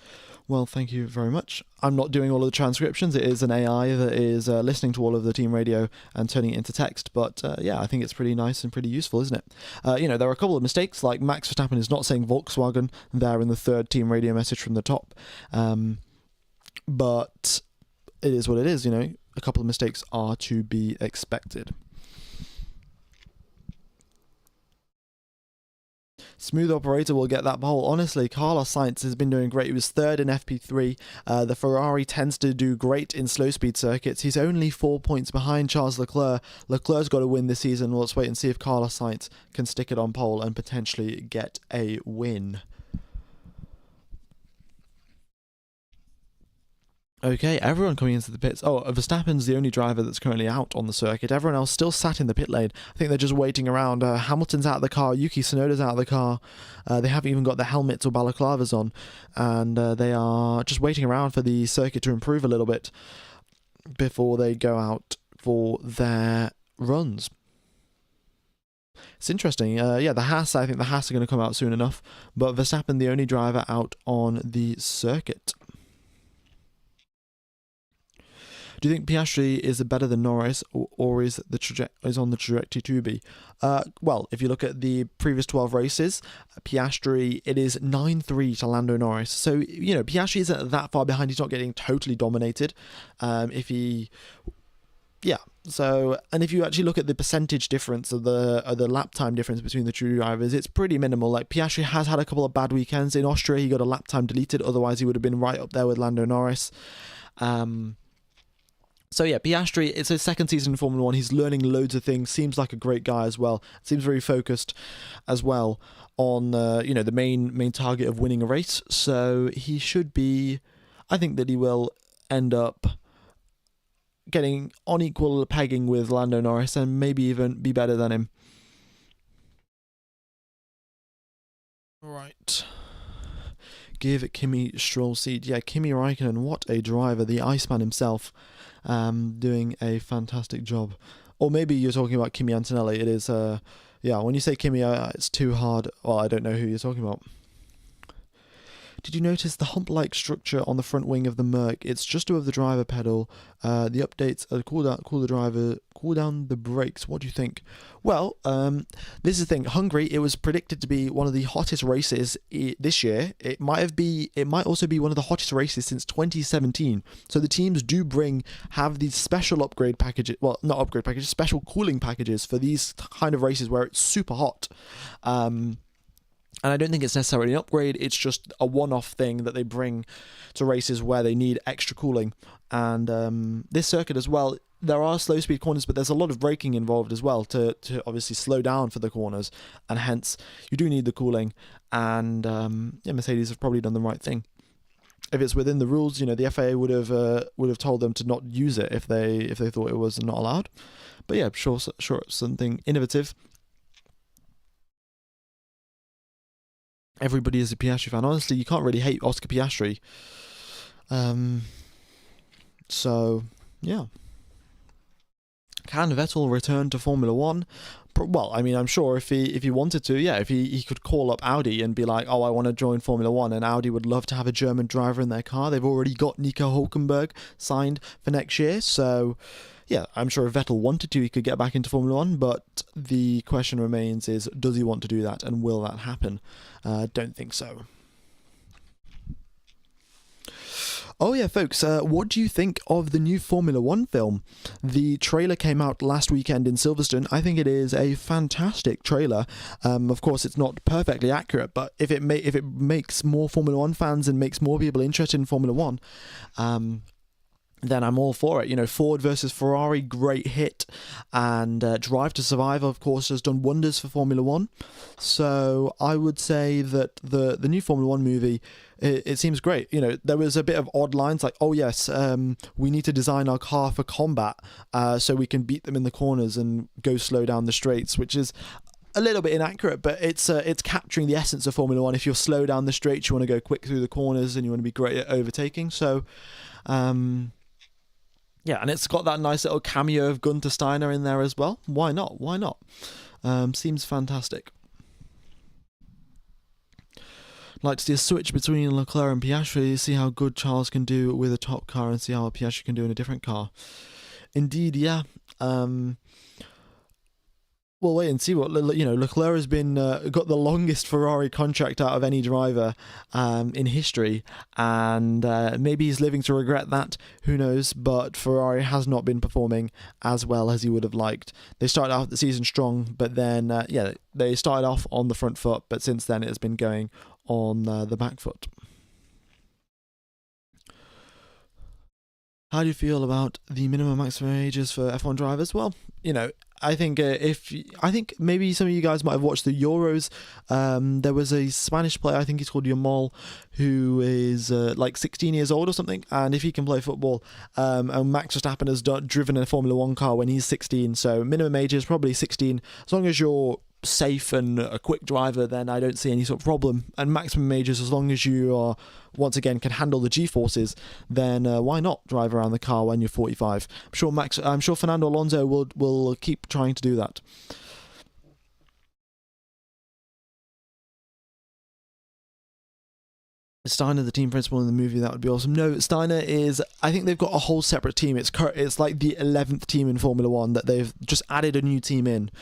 Speaker 1: Well, thank you very much. I'm not doing all of the transcriptions. It is an AI that is listening to all of the team radio and turning it into text. But yeah, I think it's pretty nice and pretty useful, isn't it? There are a couple of mistakes, like Max Verstappen is not saying Volkswagen there in the third team radio message from the top. But it is what it is, A couple of mistakes are to be expected. Smooth operator will get that pole. Honestly, Carlos Sainz has been doing great. He was third in FP3. The Ferrari tends to do great in slow speed circuits. He's only 4 points behind Charles Leclerc. Leclerc's got to win this season. Let's wait and see if Carlos Sainz can stick it on pole and potentially get a win. Okay, everyone coming into the pits. Oh, Verstappen's the only driver that's currently out on the circuit. Everyone else still sat in the pit lane. I think they're just waiting around. Hamilton's out of the car. Yuki Tsunoda's out of the car. They haven't even got their helmets or balaclavas on. And they are just waiting around for the circuit to improve a little bit before they go out for their runs. It's interesting. Yeah, I think the Haas are going to come out soon enough. But Verstappen, the only driver out on the circuit. Do you think Piastri is better than Norris, or is on the trajectory to be? Well, if you look at the previous 12 races, Piastri, it is 9-3 to Lando Norris. So, Piastri isn't that far behind. He's not getting totally dominated. If you actually look at the percentage difference of the lap time difference between the two drivers, it's pretty minimal. Like, Piastri has had a couple of bad weekends. In Austria, he got a lap time deleted. Otherwise, he would have been right up there with Lando Norris. So yeah, Piastri, it's his second season in Formula 1. He's learning loads of things. Seems like a great guy as well. Seems very focused as well on the main target of winning a race. So he should be. I think that he will end up getting on equal pegging with Lando Norris and maybe even be better than him. Right. Give Kimi Stroll seat. Yeah, Kimi Räikkönen, what a driver. The Iceman himself, doing a fantastic job. Or maybe you're talking about Kimi Antonelli. It is, when you say Kimi, it's too hard. Well, I don't know who you're talking about. Did you notice the hump-like structure on the front wing of the Merc? It's just above the driver pedal. The updates are cool down the brakes. What do you think? Well, this is the thing. Hungary, it was predicted to be one of the hottest races this year. It might also be one of the hottest races since 2017. So the teams do have these special upgrade packages. Well, not upgrade packages, special cooling packages for these kind of races where it's super hot. And I don't think it's necessarily an upgrade, it's just a one-off thing that they bring to races where they need extra cooling. And this circuit as well, there are slow speed corners, but there's a lot of braking involved as well to obviously slow down for the corners, and hence you do need the cooling. And Mercedes have probably done the right thing. If it's within the rules, the FIA would have told them to not use it if they thought it was not allowed. But yeah, sure, it's something innovative. Everybody is a Piastri fan. Honestly, you can't really hate Oscar Piastri. So, yeah. Can Vettel return to Formula 1? Well, I mean, I'm sure if he wanted to, yeah, if he could call up Audi and be like, oh, I want to join Formula 1, and Audi would love to have a German driver in their car. They've already got Nico Hülkenberg signed for next year, so yeah, I'm sure if Vettel wanted to, he could get back into Formula 1, but the question remains is, does he want to do that, and will that happen? Don't think so. Oh yeah, folks, what do you think of the new Formula 1 film? The trailer came out last weekend in Silverstone. I think it is a fantastic trailer. Of course, it's not perfectly accurate, but if it makes more Formula 1 fans and makes more people interested in Formula 1, then I'm all for it. Ford versus Ferrari, great hit, and Drive to Survive, of course, has done wonders for Formula 1. So I would say that the new Formula 1 movie, it seems great. There was a bit of odd lines like, oh yes, we need to design our car for combat so we can beat them in the corners and go slow down the straights, which is a little bit inaccurate, but it's capturing the essence of Formula 1. If you're slow down the straights, you want to go quick through the corners and you want to be great at overtaking. So yeah, and it's got that nice little cameo of Gunther Steiner in there as well. Why not? Seems fantastic. Like to see a switch between Leclerc and Piastri, see how good Charles can do with a top car and see how Piastri can do in a different car. Indeed, yeah. We'll wait and see what Leclerc has been got the longest Ferrari contract out of any driver in history, and maybe he's living to regret that. Who knows? But Ferrari has not been performing as well as he would have liked. They started out the season strong, but then they started off on the front foot, but since then it has been going on the back foot. How do you feel about the minimum maximum ages for F1 drivers? Well, I think maybe some of you guys might have watched the Euros. There was a Spanish player, I think he's called Yamal, who is like 16 years old or something, and if he can play football, and Max Verstappen has driven a Formula 1 car when he's 16, so minimum age is probably 16. As long as you're safe and a quick driver, then I don't see any sort of problem. And maximum majors, as long as you are, once again, can handle the G-forces, then why not drive around the car when you're 45? I'm sure Fernando Alonso will keep trying to do that. Steiner the team principal in the movie? That would be awesome. No, Steiner is, I think they've got a whole separate team. It's like the 11th team in Formula 1 that they've just added a new team in.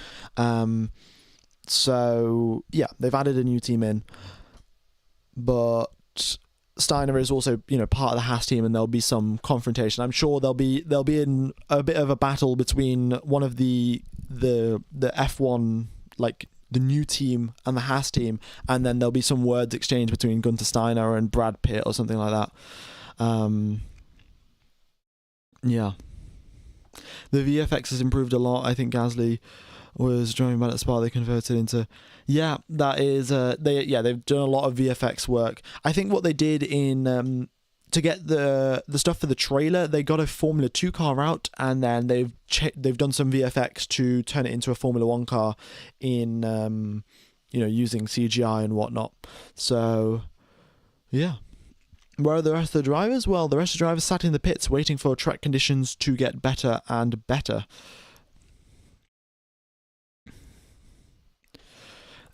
Speaker 1: So yeah, they've added a new team in, but Steiner is also part of the Haas team, and there'll be some confrontation. I'm sure they'll be in a bit of a battle between one of the F1, like the new team, and the Haas team, and then there'll be some words exchanged between Gunther Steiner and Brad Pitt or something like that. Yeah, the VFX has improved a lot. I think Gasly was driving about at Spa, they converted into, that is they've done a lot of VFX work. I think what they did in to get the stuff for the trailer, they got a Formula 2 car out, and then they've done some VFX to turn it into a Formula 1 car in using CGI and whatnot. So yeah. Where are the rest of the drivers? Well, the rest of the drivers sat in the pits waiting for track conditions to get better and better.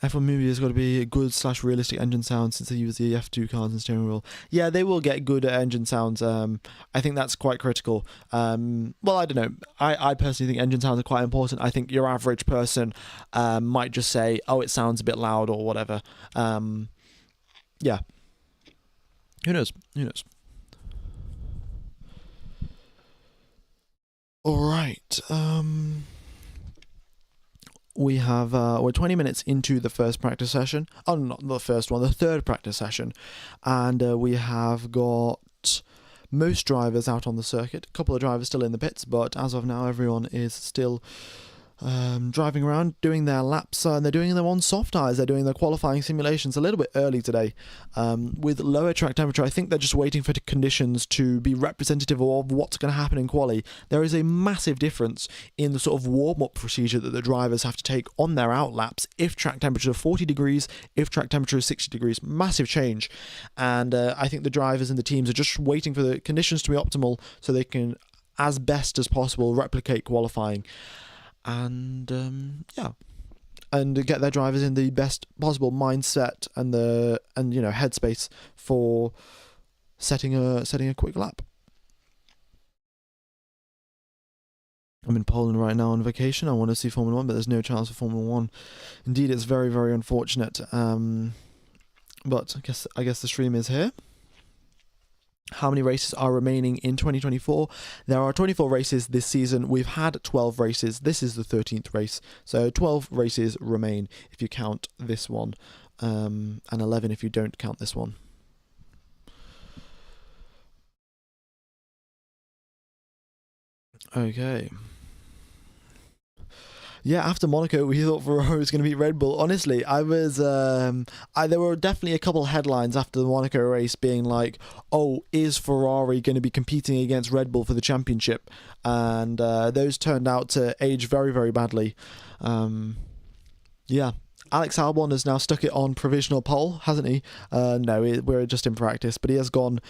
Speaker 1: F1 movie has got to be a good / realistic engine sound since they use the F2 cars and steering wheel. Yeah, they will get good engine sounds. I think that's quite critical. Well, I don't know. I personally think engine sounds are quite important. I think your average person might just say, oh, it sounds a bit loud or whatever. Yeah. Who knows? Who knows? All right. We have we're 20 minutes into the first practice session. Oh, not the first one, the third practice session, and we have got most drivers out on the circuit. A couple of drivers still in the pits, but as of now, everyone is still driving around, doing their laps, and they're doing them on soft tyres. They're doing their qualifying simulations a little bit early today. With lower track temperature, I think they're just waiting for conditions to be representative of what's going to happen in quali. There is a massive difference in the sort of warm-up procedure that the drivers have to take on their out laps if track temperature is 40 degrees, if track temperature is 60 degrees. Massive change. And I think the drivers and the teams are just waiting for the conditions to be optimal so they can, as best as possible, replicate qualifying. And and get their drivers in the best possible mindset and headspace for setting a quick lap. I'm in Poland right now on vacation. I want to see Formula 1, but there's no chance for Formula 1. Indeed, it's very, very unfortunate. But I guess the stream is here. How many races are remaining in 2024? There are 24 races this season. We've had 12 races. This is the 13th race. So 12 races remain if you count this one, and 11 if you don't count this one. Okay. Yeah, after Monaco, we thought Ferrari was going to beat Red Bull. Honestly, I was. There were definitely a couple of headlines after the Monaco race being like, "Oh, is Ferrari going to be competing against Red Bull for the championship?" And those turned out to age very, very badly. Yeah, Alex Albon has now stuck it on provisional pole, hasn't he? No, we're just in practice, but he has gone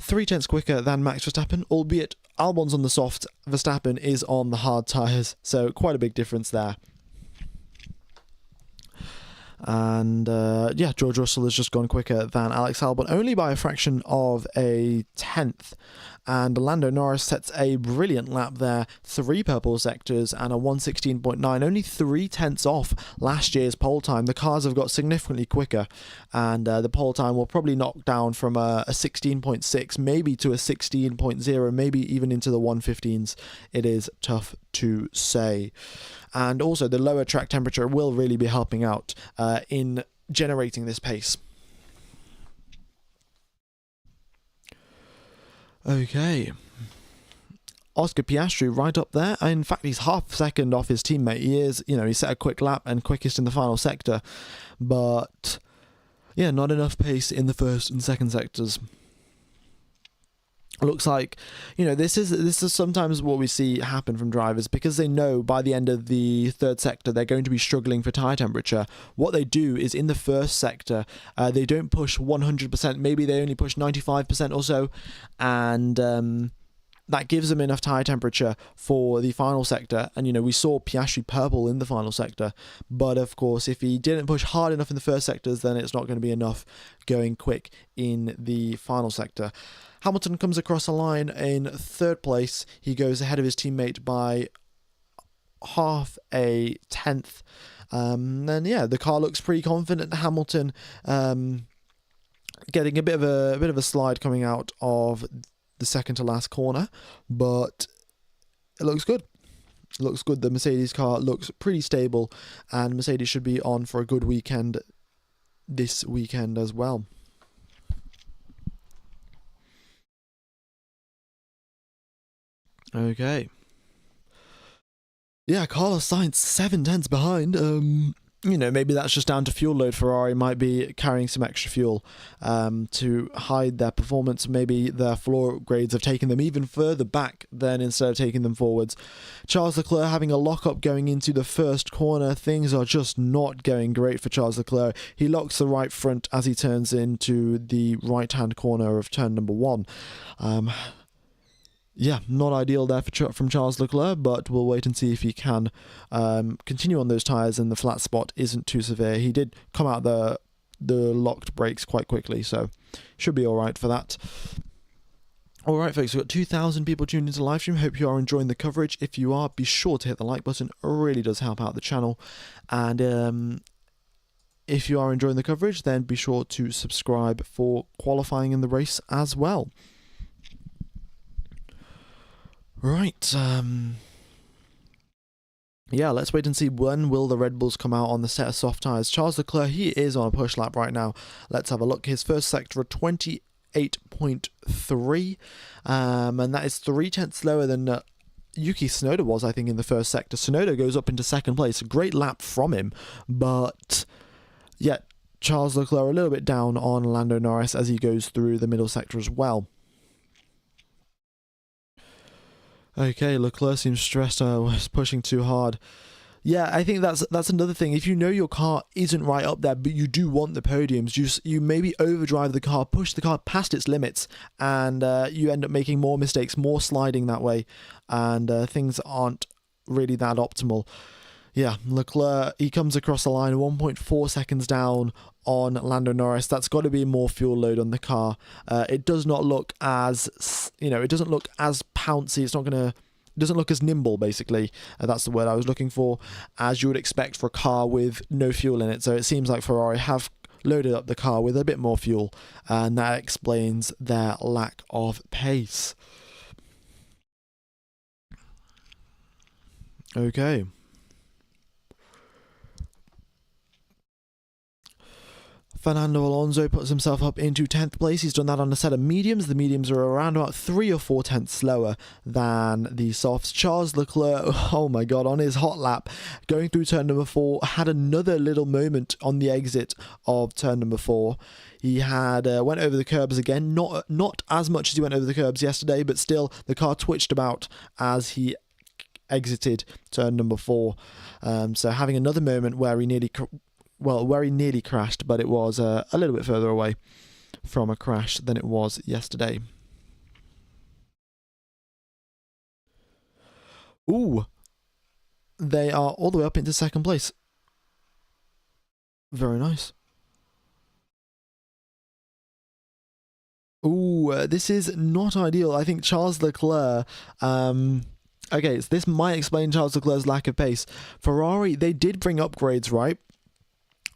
Speaker 1: 0.3 quicker than Max Verstappen, albeit Albon's on the soft, Verstappen is on the hard tyres, so quite a big difference there. And George Russell has just gone quicker than Alex Albon, only by a fraction of a tenth. And Lando Norris sets a brilliant lap there, 3 purple sectors and a 1:16.9, only 0.3 off last year's pole time. The cars have got significantly quicker, and the pole time will probably knock down from a 16.6, maybe to a 16.0, maybe even into the 1:15s. It is tough to say. And also the lower track temperature will really be helping out in generating this pace. Okay. Oscar Piastri right up there. In fact, he's half second off his teammate. He set a quick lap and quickest in the final sector. But yeah, not enough pace in the first and second sectors. Looks like, this is sometimes what we see happen from drivers, because they know by the end of the third sector they're going to be struggling for tyre temperature. What they do is in the first sector they don't push 100%, maybe they only push 95% or so, and that gives them enough tyre temperature for the final sector. And we saw Piastri purple in the final sector, but of course if he didn't push hard enough in the first sectors, then it's not going to be enough going quick in the final sector. Hamilton comes across the line in third place. He goes ahead of his teammate by 0.5 tenth. The car looks pretty confident. Hamilton getting a bit of a slide coming out of the second to last corner, but it looks good. It looks good. The Mercedes car looks pretty stable, and Mercedes should be on for a good weekend this weekend as well. Okay. Yeah, Carlos Sainz 0.7 behind. Maybe that's just down to fuel load. Ferrari might be carrying some extra fuel to hide their performance. Maybe their floor upgrades have taken them even further back than instead of taking them forwards. Charles Leclerc having a lock-up going into the first corner. Things are just not going great for Charles Leclerc. He locks the right front as he turns into the right-hand corner of turn number 1. yeah, not ideal there from Charles Leclerc, but we'll wait and see if he can continue on those tyres and the flat spot isn't too severe. He did come out the locked brakes quite quickly, so should be all right for that. All right, folks, we've got 2,000 people tuned into the live stream. Hope you are enjoying the coverage. If you are, be sure to hit the like button. It really does help out the channel. And if you are enjoying the coverage, then be sure to subscribe for qualifying in the race as well. Right, yeah, let's wait and see when will the Red Bulls come out on the set of soft tyres. Charles Leclerc, he is on a push lap right now. Let's have a look. His first sector, 28.3, and that is 0.3 slower than Yuki Tsunoda was, I think, in the first sector. Tsunoda goes up into second place. A great lap from him, but yeah, Charles Leclerc a little bit down on Lando Norris as he goes through the middle sector as well. Okay, Leclerc seems stressed. Was pushing too hard. Yeah, I think that's another thing. If you know your car isn't right up there, but you do want the podiums, you maybe overdrive the car, push the car past its limits, and you end up making more mistakes, more sliding that way, and things aren't really that optimal. Yeah, Leclerc, he comes across the line 1.4 seconds down on Lando Norris. That's got to be more fuel load on the car. It does not look as, it doesn't look as pouncy. It doesn't look as nimble, basically. That's the word I was looking for, as you would expect for a car with no fuel in it. So it seems like Ferrari have loaded up the car with a bit more fuel, and that explains their lack of pace. Okay. Fernando Alonso puts himself up into 10th place. He's done that on a set of mediums. The mediums are around about 3 or 4 tenths slower than the softs. Charles Leclerc, oh my god, on his hot lap, going through turn number 4, had another little moment on the exit of turn number 4. He had went over the curbs again, not as much as he went over the curbs yesterday, but still the car twitched about as he exited turn number 4. So having another moment where he nearly crashed, but it was a little bit further away from a crash than it was yesterday. Ooh, they are all the way up into second place. Very nice. Ooh, this is not ideal. I think Charles Leclerc, okay, so this might explain Charles Leclerc's lack of pace. Ferrari, they did bring upgrades, right?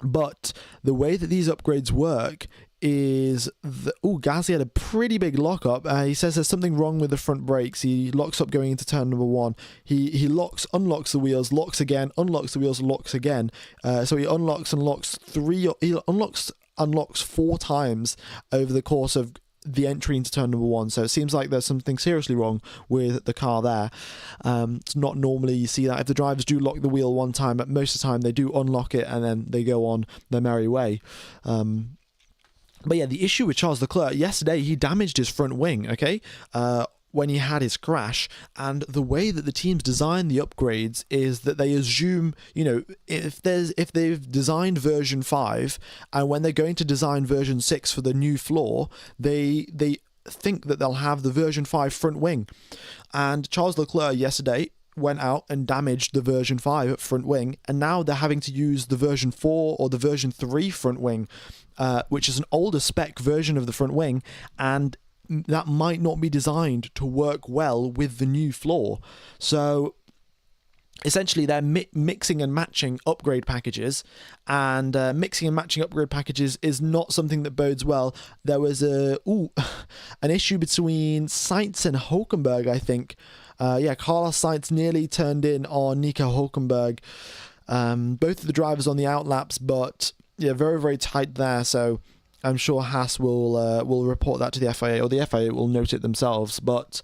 Speaker 1: But the way that these upgrades work is... Gasly had a pretty big lockup. He says there's something wrong with the front brakes. He locks up going into turn number 1. He unlocks the wheels, locks again, unlocks the wheels, locks again. So he unlocks 4 times over the course of the entry into turn number 1. So it seems like there's something seriously wrong with the car there. It's not normally you see that. If the drivers do lock the wheel one time, but most of the time they do unlock it and then they go on their merry way. But yeah, the issue with Charles Leclerc, yesterday he damaged his front wing, okay? When he had his crash, and the way that the teams design the upgrades is that they assume, if they've designed version 5 and when they're going to design version 6 for the new floor, they think that they'll have the version 5 front wing. And Charles Leclerc yesterday went out and damaged the version 5 front wing, and now they're having to use the version 4 or the version 3 front wing, which is an older spec version of the front wing, and that might not be designed to work well with the new floor. So essentially they're mixing and matching upgrade packages, and mixing and matching upgrade packages is not something that bodes well. There was an issue between Sainz and Hulkenberg, I think. Carlos Sainz nearly turned in on Nico Hulkenberg. Both of the drivers on the outlaps, but yeah, very, very tight there. So I'm sure Haas will report that to the FIA, or the FIA will note it themselves. But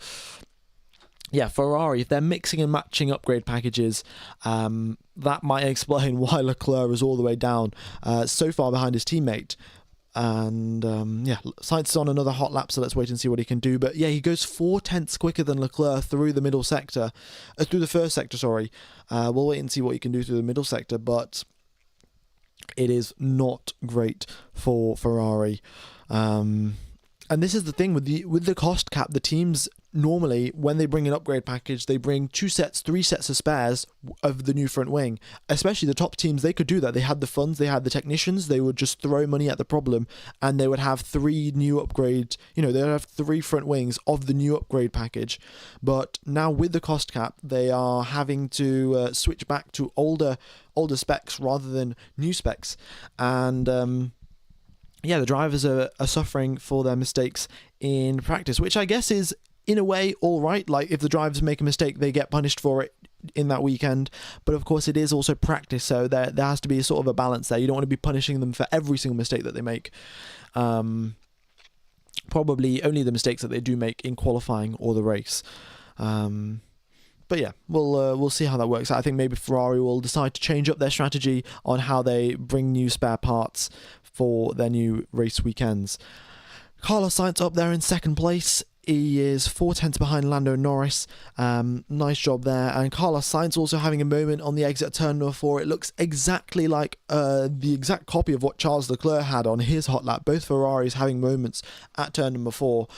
Speaker 1: yeah, Ferrari, if they're mixing and matching upgrade packages, that might explain why Leclerc is all the way down, so far behind his teammate. And Sainz is on another hot lap, so let's wait and see what he can do. But yeah, he goes 4 tenths quicker than Leclerc through the middle sector, through the first sector, sorry. We'll wait and see what he can do through the middle sector, but it is not great for Ferrari. And this is the thing with the cost cap. The teams normally when they bring an upgrade package, they bring 2 sets, 3 sets of spares of the new front wing. Especially the top teams, they could do that. They had the funds, they had the technicians, they would just throw money at the problem, and they would have 3 new upgrade, they would have 3 front wings of the new upgrade package. But now with the cost cap, they are having to switch back to older specs rather than new specs. And the drivers are suffering for their mistakes in practice, which I guess is in a way all right. Like, if the drivers make a mistake, they get punished for it in that weekend, but of course it is also practice, so there has to be sort of a balance there. You don't want to be punishing them for every single mistake that they make. Probably only the mistakes that they do make in qualifying or the race. But yeah, we'll see how that works out. I think maybe Ferrari will decide to change up their strategy on how they bring new spare parts for their new race weekends. Carlos Sainz up there in second place. He is 4 tenths behind Lando Norris. Nice job there. And Carlos Sainz also having a moment on the exit of turn number 4. It looks exactly like the exact copy of what Charles Leclerc had on his hot lap. Both Ferraris having moments at turn number 4.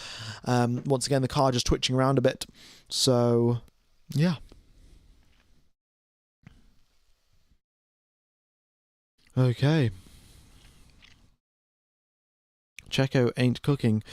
Speaker 1: Once again, the car just twitching around a bit. So, yeah. Okay. Checo ain't cooking.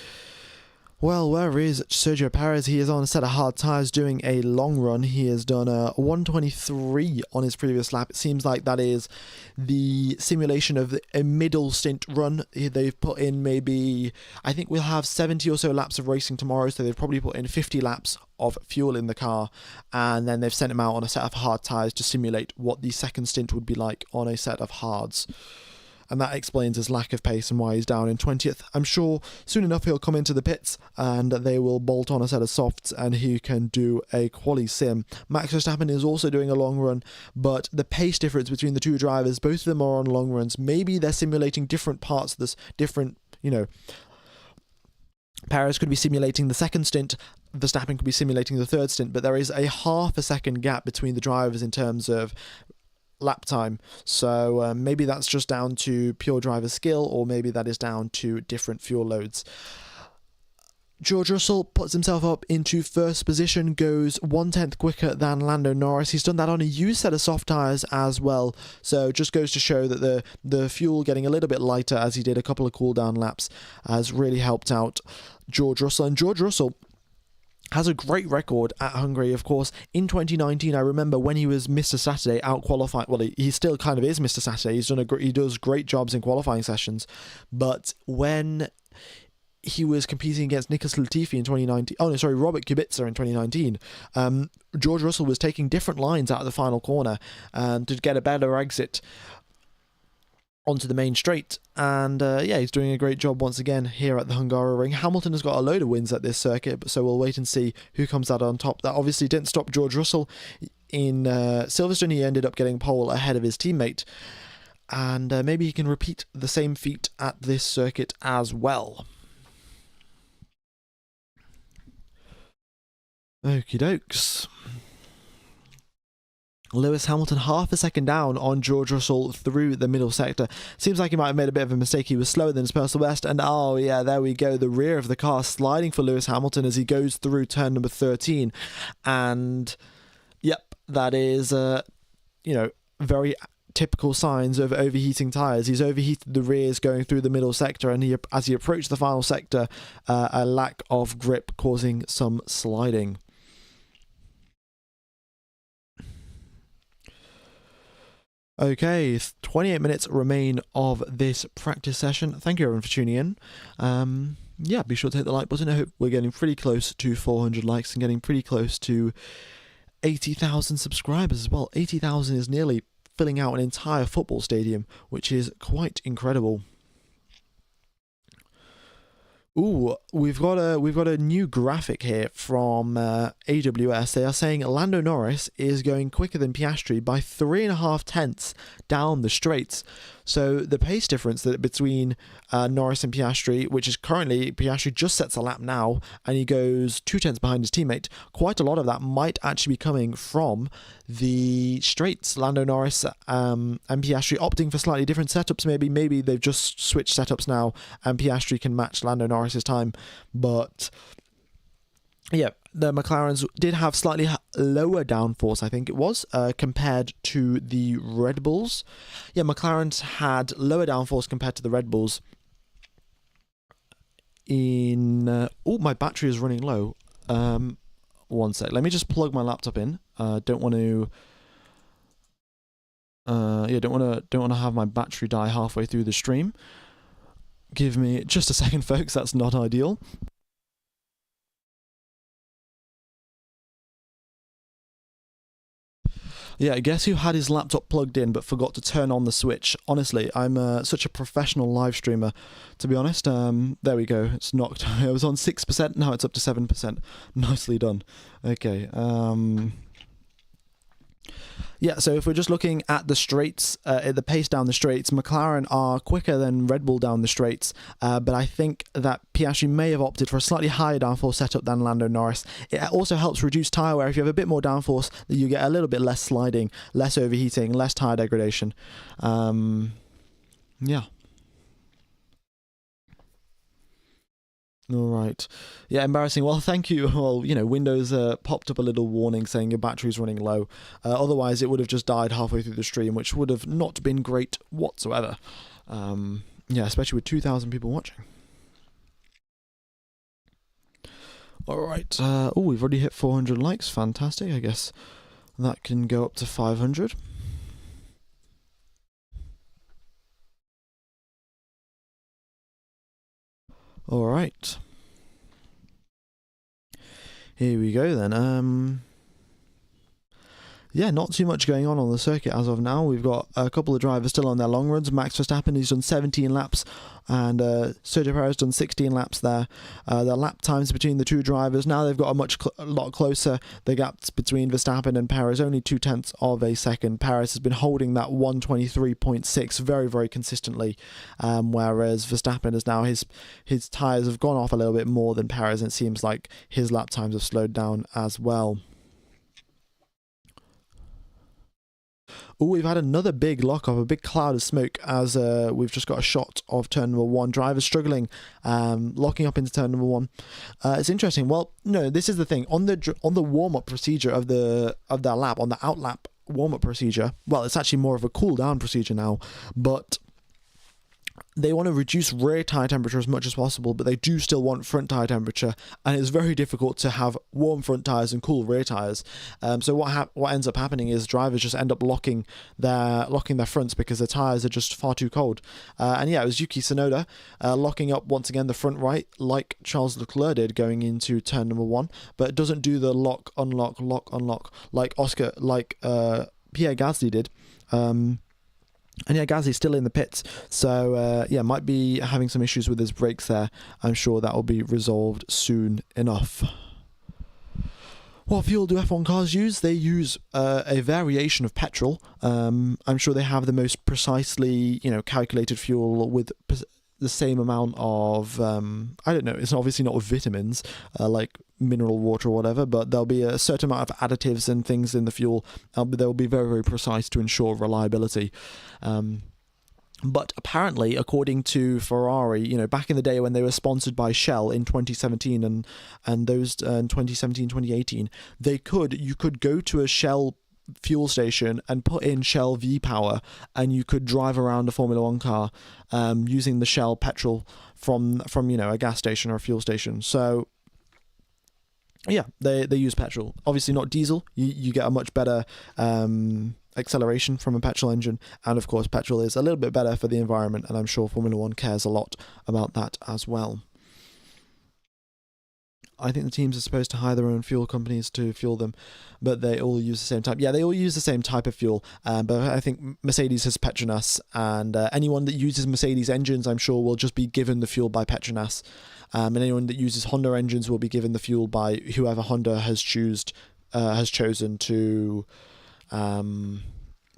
Speaker 1: Well, where is Sergio Perez? He is on a set of hard tyres doing a long run. He has done a 1:23 on his previous lap. It seems like that is the simulation of a middle stint run. They've put in maybe, I think we'll have 70 or so laps of racing tomorrow, so they've probably put in 50 laps of fuel in the car, and then they've sent him out on a set of hard tyres to simulate what the second stint would be like on a set of hards. And that explains his lack of pace and why he's down in 20th. I'm sure soon enough he'll come into the pits and they will bolt on a set of softs and he can do a quali sim. Max Verstappen is also doing a long run, but the pace difference between the two drivers, both of them are on long runs. Maybe they're simulating different parts of this, different, Perez could be simulating the second stint, Verstappen could be simulating the third stint, but there is a half a second gap between the drivers in terms of lap time, so maybe that's just down to pure driver skill, or maybe that is down to different fuel loads. George Russell puts himself up into first position, goes 1/10 quicker than Lando Norris. He's done that on a used set of soft tyres as well, so just goes to show that the fuel getting a little bit lighter as he did a couple of cool down laps has really helped out George Russell. And George Russell has a great record at Hungary, of course. In 2019, I remember when he was Mr. Saturday, out qualifying. Well, he still kind of is Mr. Saturday. He does great jobs in qualifying sessions, but when he was competing against Nicholas Latifi in 2019, Robert Kubica in 2019, George Russell was taking different lines out of the final corner to get a better exit onto the main straight, and he's doing a great job once again here at the Hungaroring. Hamilton has got a load of wins at this circuit, so we'll wait and see who comes out on top. That obviously didn't stop George Russell. In Silverstone, he ended up getting pole ahead of his teammate, and maybe he can repeat the same feat at this circuit as well. Okie dokes. Lewis Hamilton half a second down on George Russell through the middle sector. Seems like he might have made a bit of a mistake. He was slower than his personal best, and there we go. The rear of the car sliding for Lewis Hamilton as he goes through turn number 13. And yep, that is very typical signs of overheating tyres. He's overheated the rears going through the middle sector, and as he approached the final sector, a lack of grip causing some sliding. Okay, 28 minutes remain of this practice session. Thank you everyone for tuning in. Be sure to hit the like button. I hope we're getting pretty close to 400 likes and getting pretty close to 80,000 subscribers as well. 80,000 is nearly filling out an entire football stadium, which is quite incredible. Ooh, we've got a new graphic here from AWS. They are saying Lando Norris is going quicker than Piastri by 3.5 tenths down the straights. So the pace difference between Norris and Piastri, which is currently, Piastri just sets a lap now, and he goes 2 tenths behind his teammate. Quite a lot of that might actually be coming from the straights. Lando Norris and Piastri opting for slightly different setups. Maybe they've just switched setups now, and Piastri can match Lando Norris's time. But Yeah, the McLarens did have slightly lower downforce, I think it was, compared to the Red Bulls. Yeah, McLarens had lower downforce compared to the Red Bulls. Oh, my battery is running low. One sec. Let me just plug my laptop in. Don't want to. Don't want to have my battery die halfway through the stream. Give me just a second, folks. That's not ideal. Yeah, guess who had his laptop plugged in but forgot to turn on the switch? Honestly, I'm such a professional live streamer, to be honest. There we go. It's knocked. It was on 6%, now it's up to 7%. Nicely done. Okay. Yeah, so if we're just looking at the straights, at the pace down the straights, McLaren are quicker than Red Bull down the straights, but I think that Piastri may have opted for a slightly higher downforce setup than Lando Norris. It also helps reduce tyre wear. If you have a bit more downforce, you get a little bit less sliding, less overheating, less tyre degradation. Yeah. All right. Yeah, embarrassing. Well, thank you. Well, Windows popped up a little warning saying your battery's running low. Otherwise, it would have just died halfway through the stream, which would have not been great whatsoever. Yeah, especially with 2,000 people watching. All right. We've already hit 400 likes. Fantastic. I guess that can go up to 500. All right. Here we go then. Yeah, not too much going on the circuit as of now. We've got a couple of drivers still on their long runs. Max Verstappen, he's done 17 laps, and Sergio Perez done 16 laps there. The lap times between the two drivers, now they've got a lot closer. The gaps between Verstappen and Perez, only 0.2 of a second. Perez has been holding that 1:23.6 very, very consistently, whereas Verstappen is now, his tyres have gone off a little bit more than Perez, and it seems like his lap times have slowed down as well. Oh, we've had another big lock-off, a big cloud of smoke, as we've just got a shot of turn number 1. Drivers struggling, locking up into turn number 1. It's interesting. Well, no, this is the thing. On the warm-up procedure of that lap, on the out-lap warm-up procedure, well, it's actually more of a cool-down procedure now, but they want to reduce rear tyre temperature as much as possible, but they do still want front tyre temperature, and it's very difficult to have warm front tyres and cool rear tyres. So what ends up happening is drivers just end up locking their fronts because the tyres are just far too cold. And yeah, it was Yuki Tsunoda locking up once again the front right, like Charles Leclerc did going into turn number 1, but it doesn't do the lock, unlock, like Pierre Gasly did. And yeah, Gasly's still in the pits, so yeah, might be having some issues with his brakes there. I'm sure that will be resolved soon enough. What fuel do F1 cars use? They use a variation of petrol. I'm sure they have the most precisely, calculated fuel with the same amount of, I don't know, it's obviously not with vitamins, like mineral water or whatever, but there'll be a certain amount of additives and things in the fuel, but they'll be very, very precise to ensure reliability. But apparently, according to Ferrari, back in the day when they were sponsored by Shell in 2017 and those in 2017, 2018, you could go to a Shell fuel station and put in Shell V-Power, and you could drive around a Formula 1 car using the Shell petrol from a gas station or a fuel station. So yeah, they use petrol. Obviously not diesel. You get a much better acceleration from a petrol engine, and of course petrol is a little bit better for the environment, and I'm sure Formula 1 cares a lot about that as well. I think the teams are supposed to hire their own fuel companies to fuel them, but they all use the same type. Yeah, they all use the same type of fuel, but I think Mercedes has Petronas, and anyone that uses Mercedes engines, I'm sure, will just be given the fuel by Petronas, and anyone that uses Honda engines will be given the fuel by whoever Honda has chosen to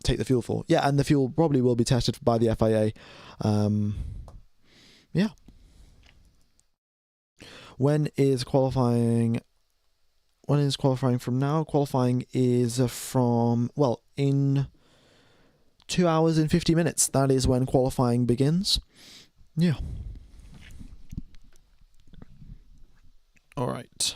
Speaker 1: take the fuel for. Yeah, and the fuel probably will be tested by the FIA. Yeah. When is qualifying from now? Qualifying is from, well, in 2 hours and 50 minutes. That is when qualifying begins. Yeah. All right.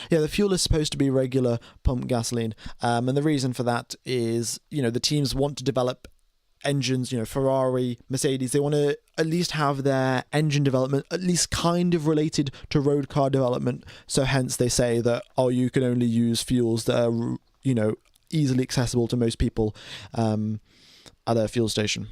Speaker 1: Yeah, the fuel is supposed to be regular pump gasoline, and the reason for that is, the teams want to develop engines, Ferrari, Mercedes, they want to at least have their engine development at least kind of related to road car development. So hence they say that, you can only use fuels that are, easily accessible to most people at their fuel station.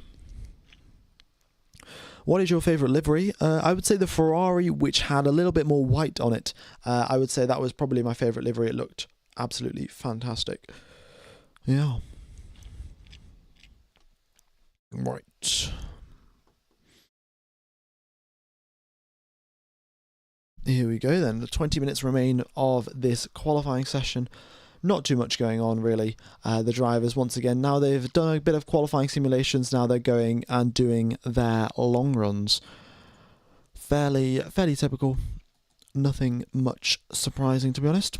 Speaker 1: What is your favourite livery? I would say the Ferrari, which had a little bit more white on it. I would say that was probably my favourite livery. It looked absolutely fantastic. Yeah. Right. Here we go then. The 20 minutes remain of this qualifying session. Not too much going on really. The drivers, once again, now they've done a bit of qualifying simulations, now they're going and doing their long runs. Fairly typical. Nothing much surprising, to be honest.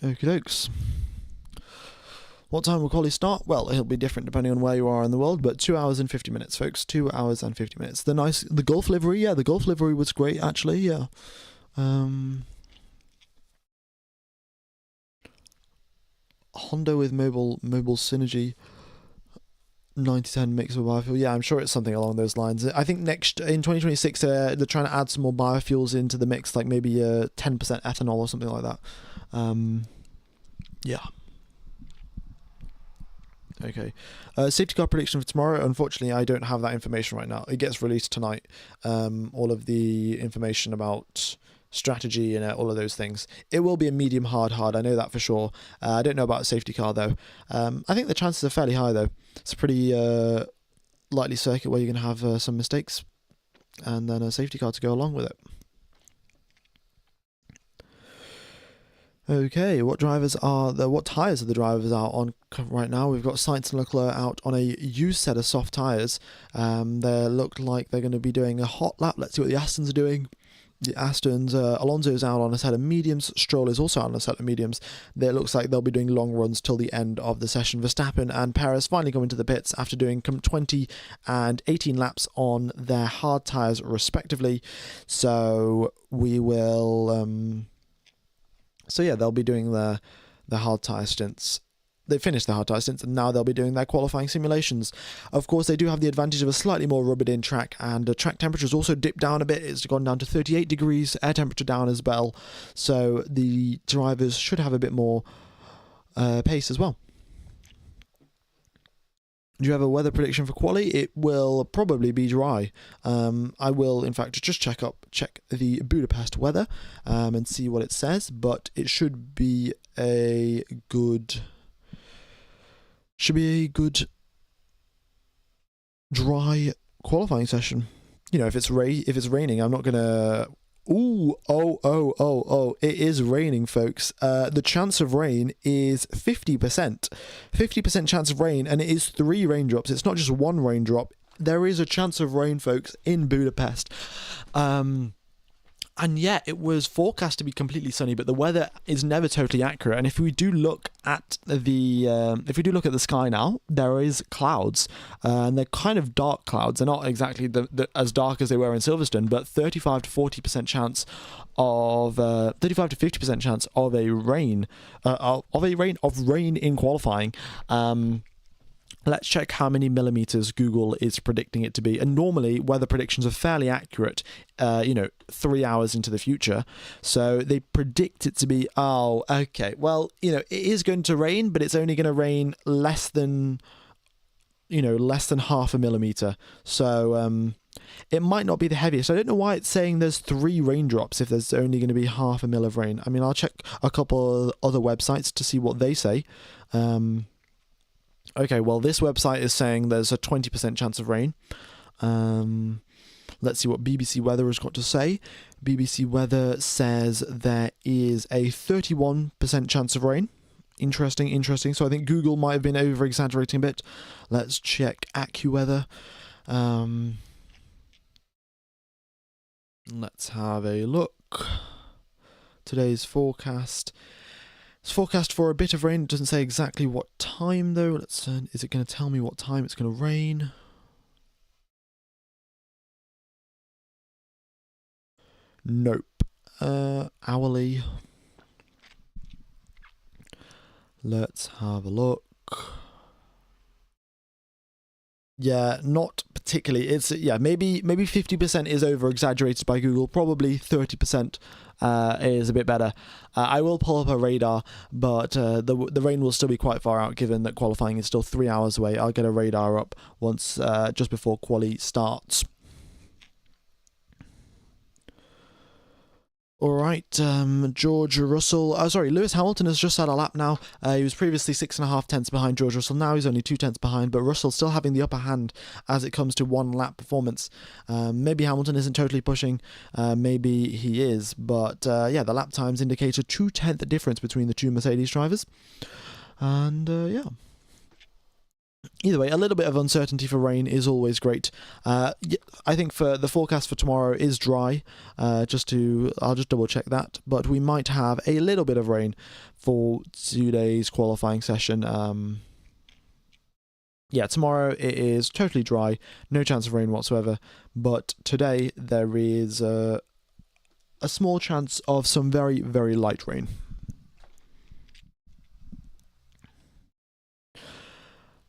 Speaker 1: Okie dokes. What time will quali start? Well, it'll be different depending on where you are in the world, but 2 hours and 50 minutes, folks. 2 hours and 50 minutes. The Golf livery, the Golf livery was great, actually, yeah. Honda with mobile synergy, 90-10 mix with biofuel. Yeah, I'm sure it's something along those lines. I think in 2026, they're trying to add some more biofuels into the mix, like maybe 10% ethanol or something like that. Yeah. Okay. Safety car prediction for tomorrow. Unfortunately, I don't have that information right now. It gets released tonight. All of the information about strategy and all of those things. It will be a medium hard. I know that for sure. I don't know about a safety car though. I think the chances are fairly high though. It's a pretty likely circuit where you're going to have some mistakes and then a safety car to go along with it. Okay, what tyres are the drivers out on right now? We've got Sainz and Leclerc out on a used set of soft tyres. They look like they're going to be doing a hot lap. Let's see what the Astons are doing. The Astons, Alonso's out on a set of mediums. Stroll is also out on a set of mediums. It looks like they'll be doing long runs till the end of the session. Verstappen and Perez finally come into the pits after doing 20 and 18 laps on their hard tyres respectively. So we will... So yeah, they'll be doing the hard tyre stints. They finished the hard tyre stints and now they'll be doing their qualifying simulations. Of course, they do have the advantage of a slightly more rubbered in track, and the track temperature's also dipped down a bit. It's gone down to 38 degrees, air temperature down as well. So the drivers should have a bit more pace as well. Do you have a weather prediction for quali? It will probably be dry. I will, in fact, just check the Budapest weather and see what it says. But it should be a good dry qualifying session. If it's raining, I'm not gonna. It is raining, folks. The chance of rain is 50%. 50% chance of rain, and it is 3 raindrops. It's not just 1 raindrop. There is a chance of rain, folks, in Budapest. And yeah, it was forecast to be completely sunny, but the weather is never totally accurate. And if we do look at the sky now, there is clouds, and they're kind of dark clouds. They're not exactly as dark as they were in Silverstone, but 35 to 40% chance of 35 to 50% chance of rain in qualifying. Let's check how many millimeters Google is predicting it to be. And normally, weather predictions are fairly accurate, 3 hours into the future. So they predict it to be, it is going to rain, but it's only going to rain less than half a millimeter. So it might not be the heaviest. I don't know why it's saying there's 3 raindrops if there's only going to be half a mil of rain. I mean, I'll check a couple of other websites to see what they say. Okay, well, this website is saying there's a 20% chance of rain. Let's see what BBC Weather has got to say. BBC Weather says there is a 31% chance of rain. Interesting. So I think Google might have been over-exaggerating a bit. Let's check AccuWeather. Let's have a look. Today's forecast. It's forecast for a bit of rain. It doesn't say exactly what time though. Is it going to tell me what time it's going to rain? Nope. Hourly. Let's have a look. Yeah, not particularly. It's maybe 50% is over exaggerated by Google. Probably 30% is a bit better. I will pull up a radar, but the rain will still be quite far out, given that qualifying is still 3 hours away. I'll get a radar up once just before quali starts. All right, Lewis Hamilton has just had a lap now. He was previously 6.5 tenths behind George Russell. Now he's only 2 tenths behind, but Russell still having the upper hand as it comes to one lap performance. Maybe Hamilton isn't totally pushing, maybe he is, but the lap times indicate a 2-tenth difference between the two Mercedes drivers. And either way, a little bit of uncertainty for rain is always great. I think for the forecast for tomorrow is dry. I'll just double check that. But we might have a little bit of rain for today's qualifying session. Tomorrow it is totally dry, no chance of rain whatsoever. But today there is a small chance of some very, very light rain.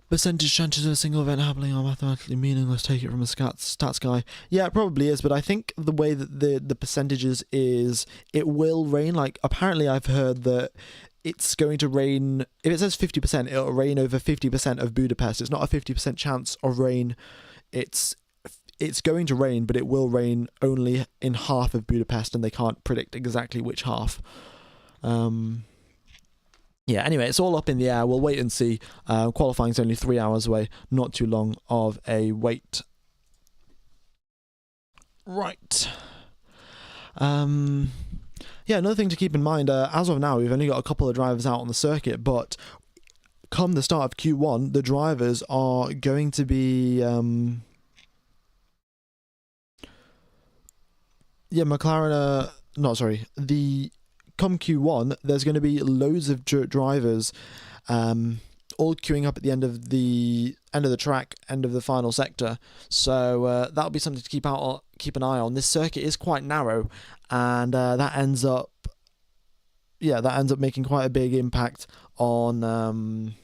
Speaker 1: Percentage chances of a single event happening are mathematically meaningless. Take it from a stats guy. Yeah, it probably is, but I think the way that the percentages is, it will rain. Like, apparently I've heard that it's going to rain, if it says 50%, it'll rain over 50% of Budapest. It's not a 50% chance of rain. It's going to rain, but it will rain only in half of Budapest, and they can't predict exactly which half. Anyway, it's all up in the air. We'll wait and see. Qualifying's only 3 hours away. Not too long of a wait. Right. Another thing to keep in mind, as of now, we've only got a couple of drivers out on the circuit, but come the start of Q1, the drivers are going to be... McLaren... Come Q1, there's going to be loads of drivers all queuing up at the end of the track, end of the final sector. So that'll be something to keep an eye on. This circuit is quite narrow, and that ends up making quite a big impact on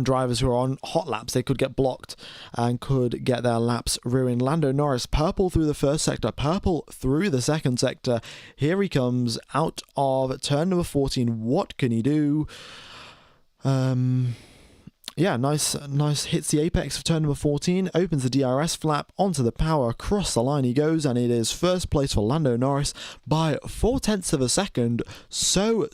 Speaker 1: drivers who are on hot laps. They could get blocked and could get their laps ruined. Lando Norris, purple through the first sector, purple through the second sector. Here he comes out of turn number 14. What can he do? Nice hits the apex of turn number 14, opens the DRS flap onto the power, across the line he goes, and it is first place for Lando Norris by 4 tenths of a second. So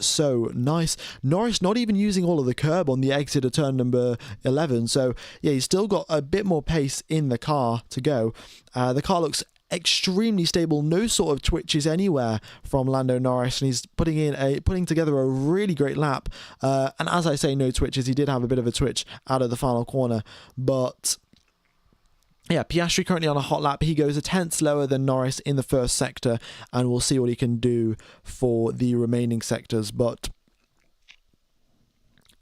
Speaker 1: nice. Norris not even using all of the curb on the exit of turn number 11, so he's still got a bit more pace in the car to go. The car looks extremely stable, no sort of twitches anywhere from Lando Norris, and he's putting together a really great lap. And as I say, no twitches. He did have a bit of a twitch out of the final corner, but Piastri currently on a hot lap. He goes a tenth slower than Norris in the first sector, and we'll see what he can do for the remaining sectors. But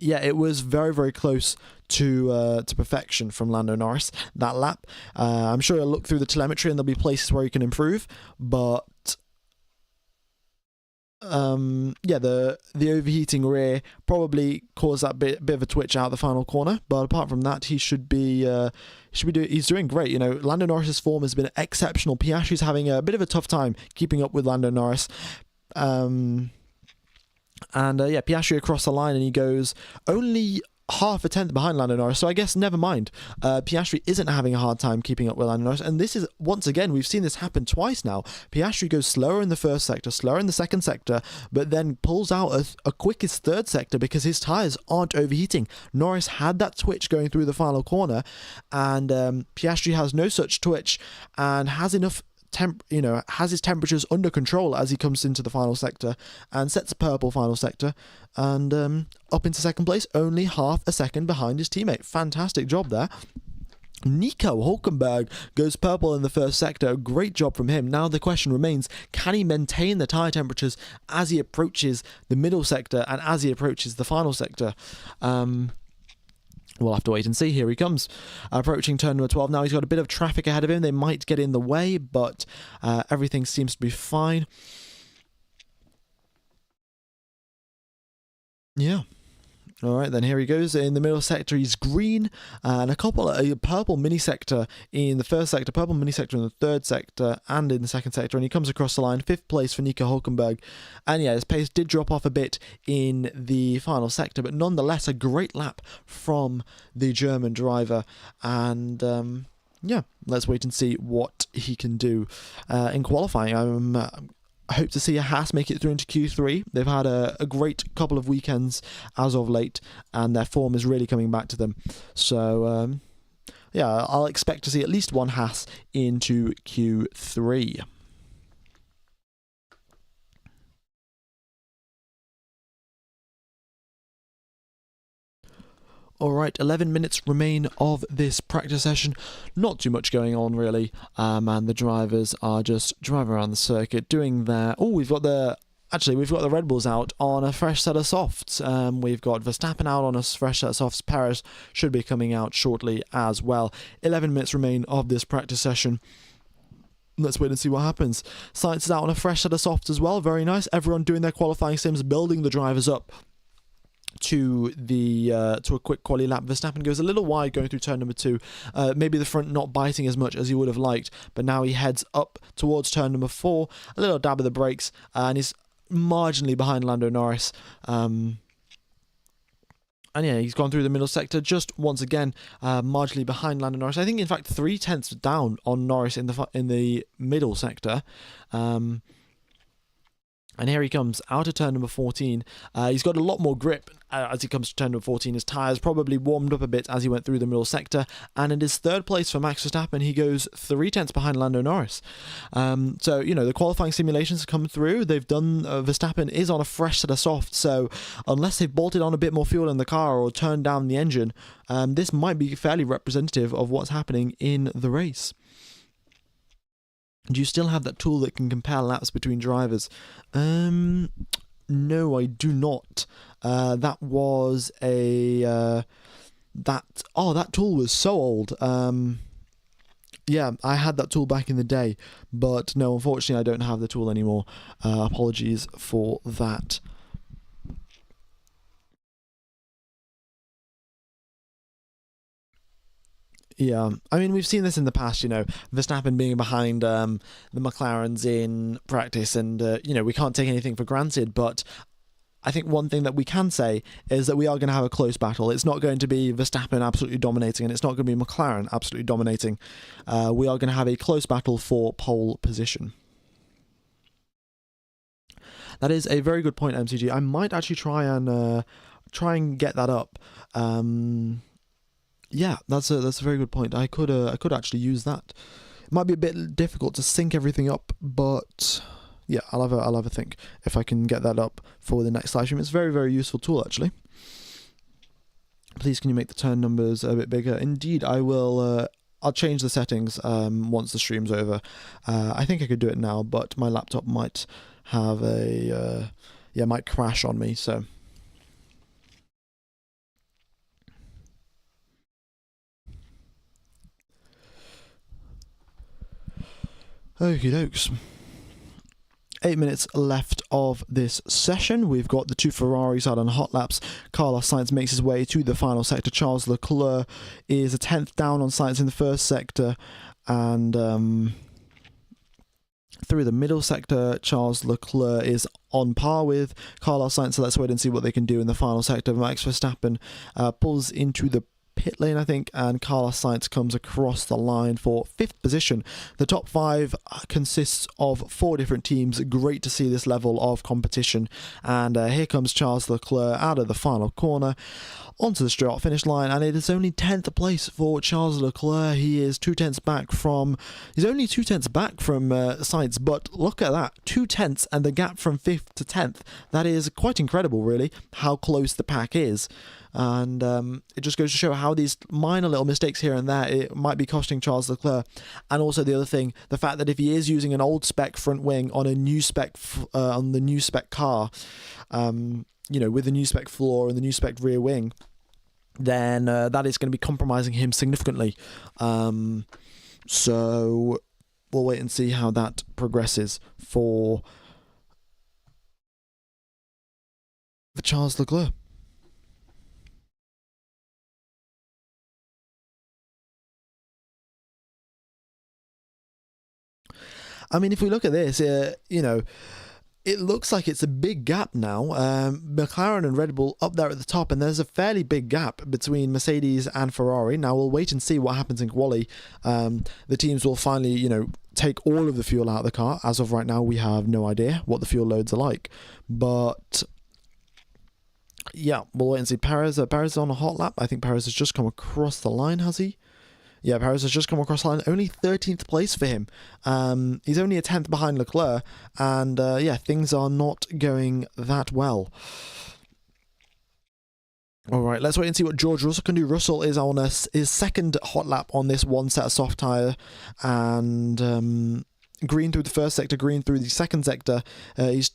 Speaker 1: it was very, very close to perfection from Lando Norris that lap. I'm sure he'll look through the telemetry and there'll be places where he can improve, but the overheating rear probably caused that bit of a twitch out the final corner. But apart from that, he's doing great. Lando Norris's form has been exceptional. Piastri's having a bit of a tough time keeping up with Lando Norris. Piastri across the line, and he goes only half a tenth behind Lando Norris, so I guess never mind. Piastri isn't having a hard time keeping up with Lando Norris, and this is, once again, we've seen this happen twice now. Piastri goes slower in the first sector, slower in the second sector, but then pulls out a quickest third sector because his tyres aren't overheating. Norris had that twitch going through the final corner, and Piastri has no such twitch and has enough has his temperatures under control as he comes into the final sector and sets a purple final sector and up into second place, only half a second behind his teammate. Fantastic job there. Nico Hulkenberg goes purple in the first sector. Great job from him. Now the question remains, can he maintain the tyre temperatures as he approaches the middle sector and as he approaches the final sector? We'll have to wait and see. Here he comes, approaching turn number 12 now. He's got a bit of traffic ahead of him. They might get in the way, but everything seems to be fine. Yeah. All right, then here he goes. In the middle sector, he's green, and a purple mini sector in the first sector, purple mini sector in the third sector, and in the second sector. And he comes across the line, 5th place for Nico Hulkenberg. And yeah, his pace did drop off a bit in the final sector, but nonetheless, a great lap from the German driver. And yeah, let's wait and see what he can do in qualifying. I hope to see a Haas make it through into Q3. They've had a great couple of weekends as of late, and their form is really coming back to them. So, yeah, I'll expect to see at least one Haas into Q3. Alright, 11 minutes remain of this practice session. Not too much going on, really. And the drivers are just driving around the circuit, doing their... Oh, we've got the Red Bulls out on a fresh set of softs. We've got Verstappen out on a fresh set of softs. Perez should be coming out shortly as well. 11 minutes remain of this practice session. Let's wait and see what happens. Sainz is out on a fresh set of softs as well. Very nice. Everyone doing their qualifying sims, building the drivers up to a quick quali lap. Verstappen goes a little wide going through turn number 2, maybe the front not biting as much as he would have liked, but now he heads up towards turn number 4, a little dab of the brakes, and he's marginally behind Lando Norris. And yeah, he's gone through the middle sector just once again, marginally behind Lando Norris. I think in fact 3 tenths down on Norris in the middle sector. And here he comes out of turn number 14. He's got a lot more grip as he comes to turn number 14. His tyres probably warmed up a bit as he went through the middle sector. And it is 3rd place for Max Verstappen. He goes 3 tenths behind Lando Norris. So, you know, the qualifying simulations have come through. They've done... Verstappen is on a fresh set of softs. So, unless they've bolted on a bit more fuel in the car or turned down the engine, this might be fairly representative of what's happening in the race. Do you still have that tool that can compare laps between drivers? No, I do not. That was a... that tool was so old. Yeah, I had that tool back in the day, but no, unfortunately I don't have the tool anymore. Apologies for that. Yeah, I mean, we've seen this in the past, you know, Verstappen being behind the McLarens in practice, and, you know, we can't take anything for granted, but I think one thing that we can say is that we are going to have a close battle. It's not going to be Verstappen absolutely dominating, and it's not going to be McLaren absolutely dominating. We are going to have a close battle for pole position. That is a very good point, MCG. I might actually try and get that up. Yeah, that's a very good point. I could actually use that. It might be a bit difficult to sync everything up, but yeah, I'll have a think if I can get that up for the next live stream. It's a very, very useful tool actually. Please, can you make the turn numbers a bit bigger? Indeed, I will. I'll change the settings once the stream's over. I think I could do it now, but my laptop might have might crash on me. So. Okie dokes. 8 minutes left of this session. We've got the 2 Ferraris out on hot laps. Carlos Sainz makes his way to the final sector. Charles Leclerc is a 10th down on Sainz in the first sector. And through the middle sector, Charles Leclerc is on par with Carlos Sainz. So let's wait and see what they can do in the final sector. Max Verstappen pulls into the pit lane, I think, and Carlos Sainz comes across the line for 5th position. The top 5 consists of 4 different teams. Great to see this level of competition. And here comes Charles Leclerc out of the final corner onto the start finish line, and it is only 10th place for Charles Leclerc. He is 2 tenths back from... He's only 2 tenths back from Sainz, but look at that, 2 tenths and the gap from 5th to 10th. That is quite incredible, really, how close the pack is. And it just goes to show how these minor little mistakes here and there, it might be costing Charles Leclerc. And also the other thing, the fact that if he is using an old spec front wing on a new spec on the new spec car, you know, with the new spec floor and the new spec rear wing, then that is going to be compromising him significantly. So we'll wait and see how that progresses for Charles Leclerc. I mean, if we look at this, you know, it looks like it's a big gap now. McLaren and Red Bull up there at the top, and there's a fairly big gap between Mercedes and Ferrari. Now we'll wait and see what happens in quali. The teams will finally, you know, take all of the fuel out of the car. As of right now, we have no idea what the fuel loads are like. But yeah, we'll wait and see. Perez is on a hot lap. I think Perez has just come across the line, has he? Yeah, Perez has just come across the line. Only 13th place for him. He's only a 10th behind Leclerc. And yeah, things are not going that well. All right, let's wait and see what George Russell can do. Russell is on his second hot lap on this one set of soft tyre. And green through the first sector, green through the second sector. He's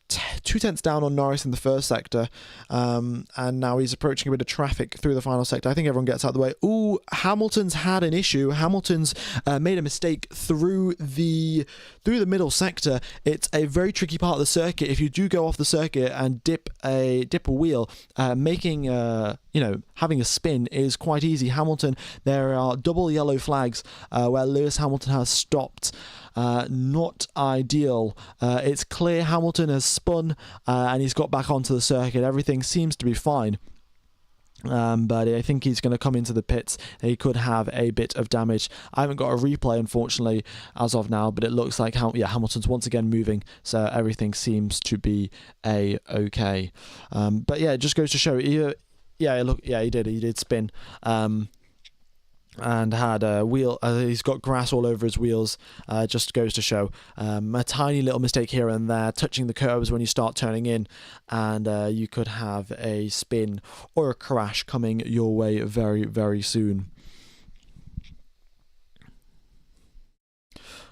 Speaker 1: 2/10 down on Norris in the first sector, and now he's approaching a bit of traffic through the final sector. I think everyone gets out of the way. Ooh, Hamilton's had an issue. Hamilton's made a mistake through the middle sector. It's a very tricky part of the circuit. If you do go off the circuit and dip a wheel, making you know, having a spin is quite easy. Hamilton, there are double yellow flags where Lewis Hamilton has stopped. Not ideal. It's clear Hamilton has spun and he's got back onto the circuit. Everything seems to be fine. But I think he's going to come into the pits. He could have a bit of damage. I haven't got a replay, unfortunately, as of now, but it looks like Hamilton's once again moving, so everything seems to be okay. But yeah, it just goes to show. He did spin. And had a wheel, he's got grass all over his wheels, just goes to show. A tiny little mistake here and there, touching the curbs when you start turning in, and you could have a spin or a crash coming your way very, very soon.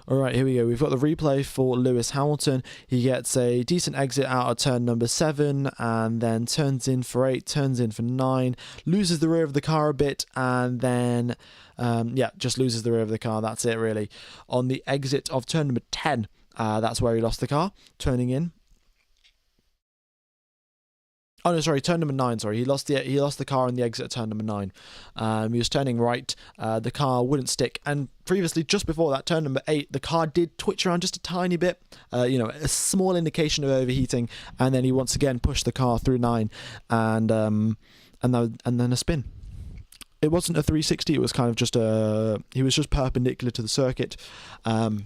Speaker 1: Alright, here we go. We've got the replay for Lewis Hamilton. He gets a decent exit out of turn number 7 and then turns in for 8, turns in for 9, loses the rear of the car a bit, and then, just loses the rear of the car. That's it, really. On the exit of turn number 10, that's where he lost the car, turning in. Oh no, sorry, turn number 9, sorry. He lost the car on the exit at turn number 9. He was turning right, the car wouldn't stick, and previously, just before that, turn number 8, the car did twitch around just a tiny bit, you know, a small indication of overheating, and then he once again pushed the car through 9, and then a spin. It wasn't a 360, it was kind of just he was just perpendicular to the circuit, but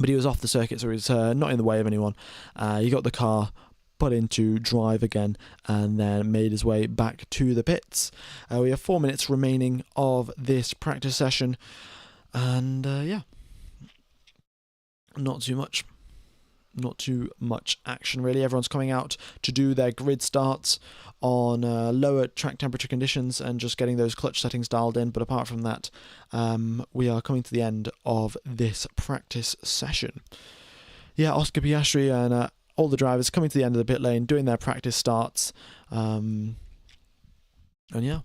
Speaker 1: he was off the circuit, so he was not in the way of anyone. He got the car put into drive again and then made his way back to the pits. We have 4 minutes remaining of this practice session, and yeah, not too much action really. Everyone's coming out to do their grid starts on lower track temperature conditions and just getting those clutch settings dialed in, but apart from that, we are coming to the end of this practice session. Yeah, Oscar Piastri and all the drivers coming to the end of the pit lane, doing their practice starts, and yeah.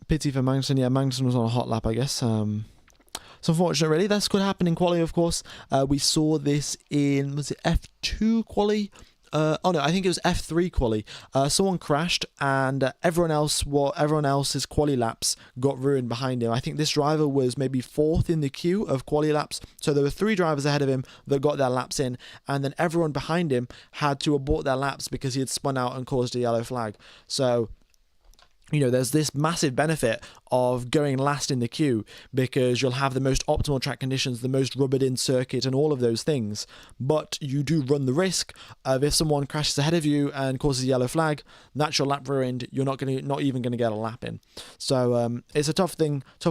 Speaker 1: Pity for Magnussen. Yeah, Magnussen was on a hot lap, I guess. It's unfortunate, really. This could happen in quali, of course. We saw this in, was it F2 quali? Oh no, I think it was F3 quali. Someone crashed, and everyone else's quali laps got ruined behind him. I think this driver was maybe 4th in the queue of quali laps, so there were 3 drivers ahead of him that got their laps in, and then everyone behind him had to abort their laps because he had spun out and caused a yellow flag. So, you know, there's this massive benefit of going last in the queue because you'll have the most optimal track conditions, the most rubbered in circuit and all of those things. But you do run the risk of, if someone crashes ahead of you and causes a yellow flag, that's your lap ruined. You're not even going to get a lap in. So it's a tough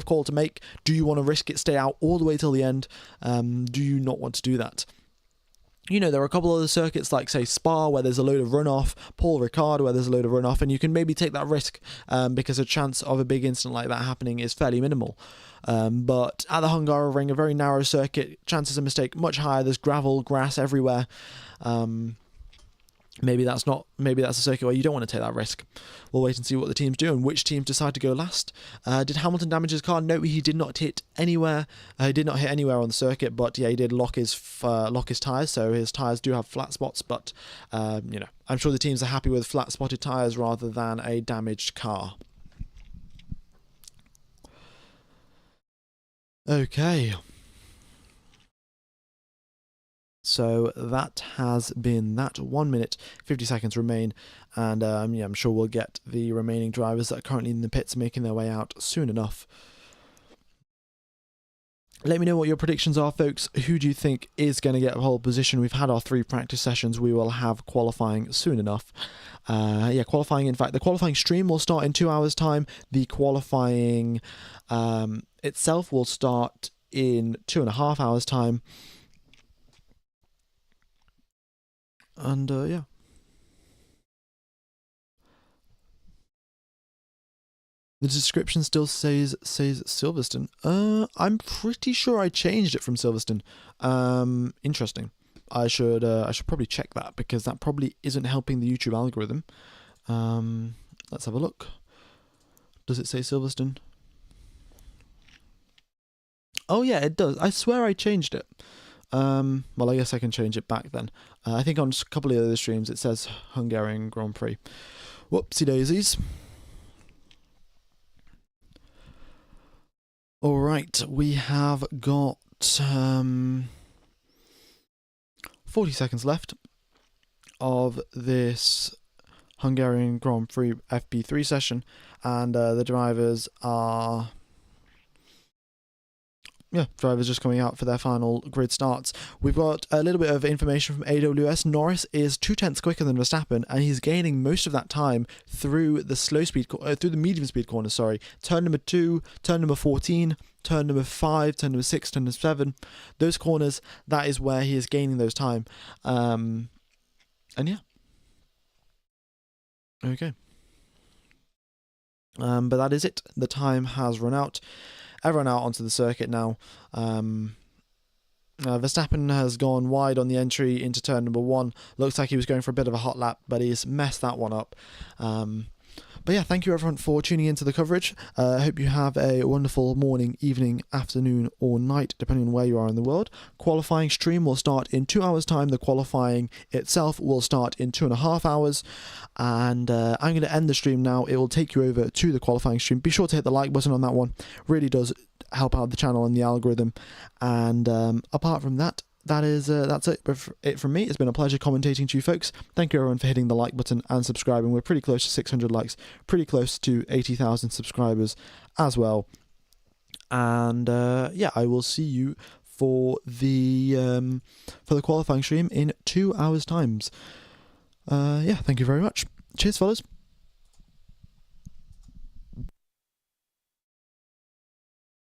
Speaker 1: call to make. Do you want to risk it, stay out all the way till the end? Do you not want to do that? You know, there are a couple of other circuits like, say, Spa, where there's a load of runoff, Paul Ricard, where there's a load of runoff, and you can maybe take that risk because the chance of a big incident like that happening is fairly minimal. But at the Hungaroring, a very narrow circuit, chances of mistake much higher. There's gravel, grass everywhere. maybe that's a circuit where you don't want to take that risk. We'll wait and see what the teams do and which teams decide to go last. Did Hamilton damage his car? No, he did not hit anywhere. He did not hit anywhere on the circuit, but yeah, he did lock his tyres, so his tyres do have flat spots, but I'm sure the teams are happy with flat spotted tyres rather than a damaged car. Okay. So that has been that. 1 minute, 50 seconds remain, and I'm sure we'll get the remaining drivers that are currently in the pits making their way out soon enough. Let me know what your predictions are, folks. Who do you think is going to get a pole position? We've had our 3 practice sessions. We will have qualifying soon enough. Qualifying, in fact, the qualifying stream will start in 2 hours' time. The qualifying itself will start in 2.5 hours' time. And yeah. The description still says Silverstone. I'm pretty sure I changed it from Silverstone. Interesting. I should probably check that, because that probably isn't helping the YouTube algorithm. Let's have a look. Does it say Silverstone? Oh yeah, it does. I swear I changed it. Well, I guess I can change it back then. I think on a couple of the other streams it says Hungarian Grand Prix. Whoopsie daisies. Alright, we have got 40 seconds left of this Hungarian Grand Prix FP3 session, and the drivers are... drivers just coming out for their final grid starts. We've got a little bit of information from AWS. Norris is 0.2 quicker than Verstappen, and he's gaining most of that time through the through the medium speed corners. Sorry, turn number 2, turn number 14, turn number 5, turn number 6, turn number 7. Those corners, that is where he is gaining those time. And yeah, okay. But that is it. The time has run out. Everyone out onto the circuit now. Verstappen has gone wide on the entry into turn number 1. Looks like he was going for a bit of a hot lap, but he's messed that one up. But yeah, thank you everyone for tuning into the coverage. I hope you have a wonderful morning, evening, afternoon, or night, depending on where you are in the world. Qualifying stream will start in 2 hours' time. The qualifying itself will start in 2.5 hours. And I'm going to end the stream now. It will take you over to the qualifying stream. Be sure to hit the like button on that one. Really does help out the channel and the algorithm. And apart from that, that's it from me. It's been a pleasure commentating to you folks. Thank you everyone for hitting the like button and subscribing. We're pretty close to 600 likes, pretty close to 80,000 subscribers as well. And yeah, I will see you for the qualifying stream in 2 hours' times. Yeah, thank you very much. Cheers, fellas.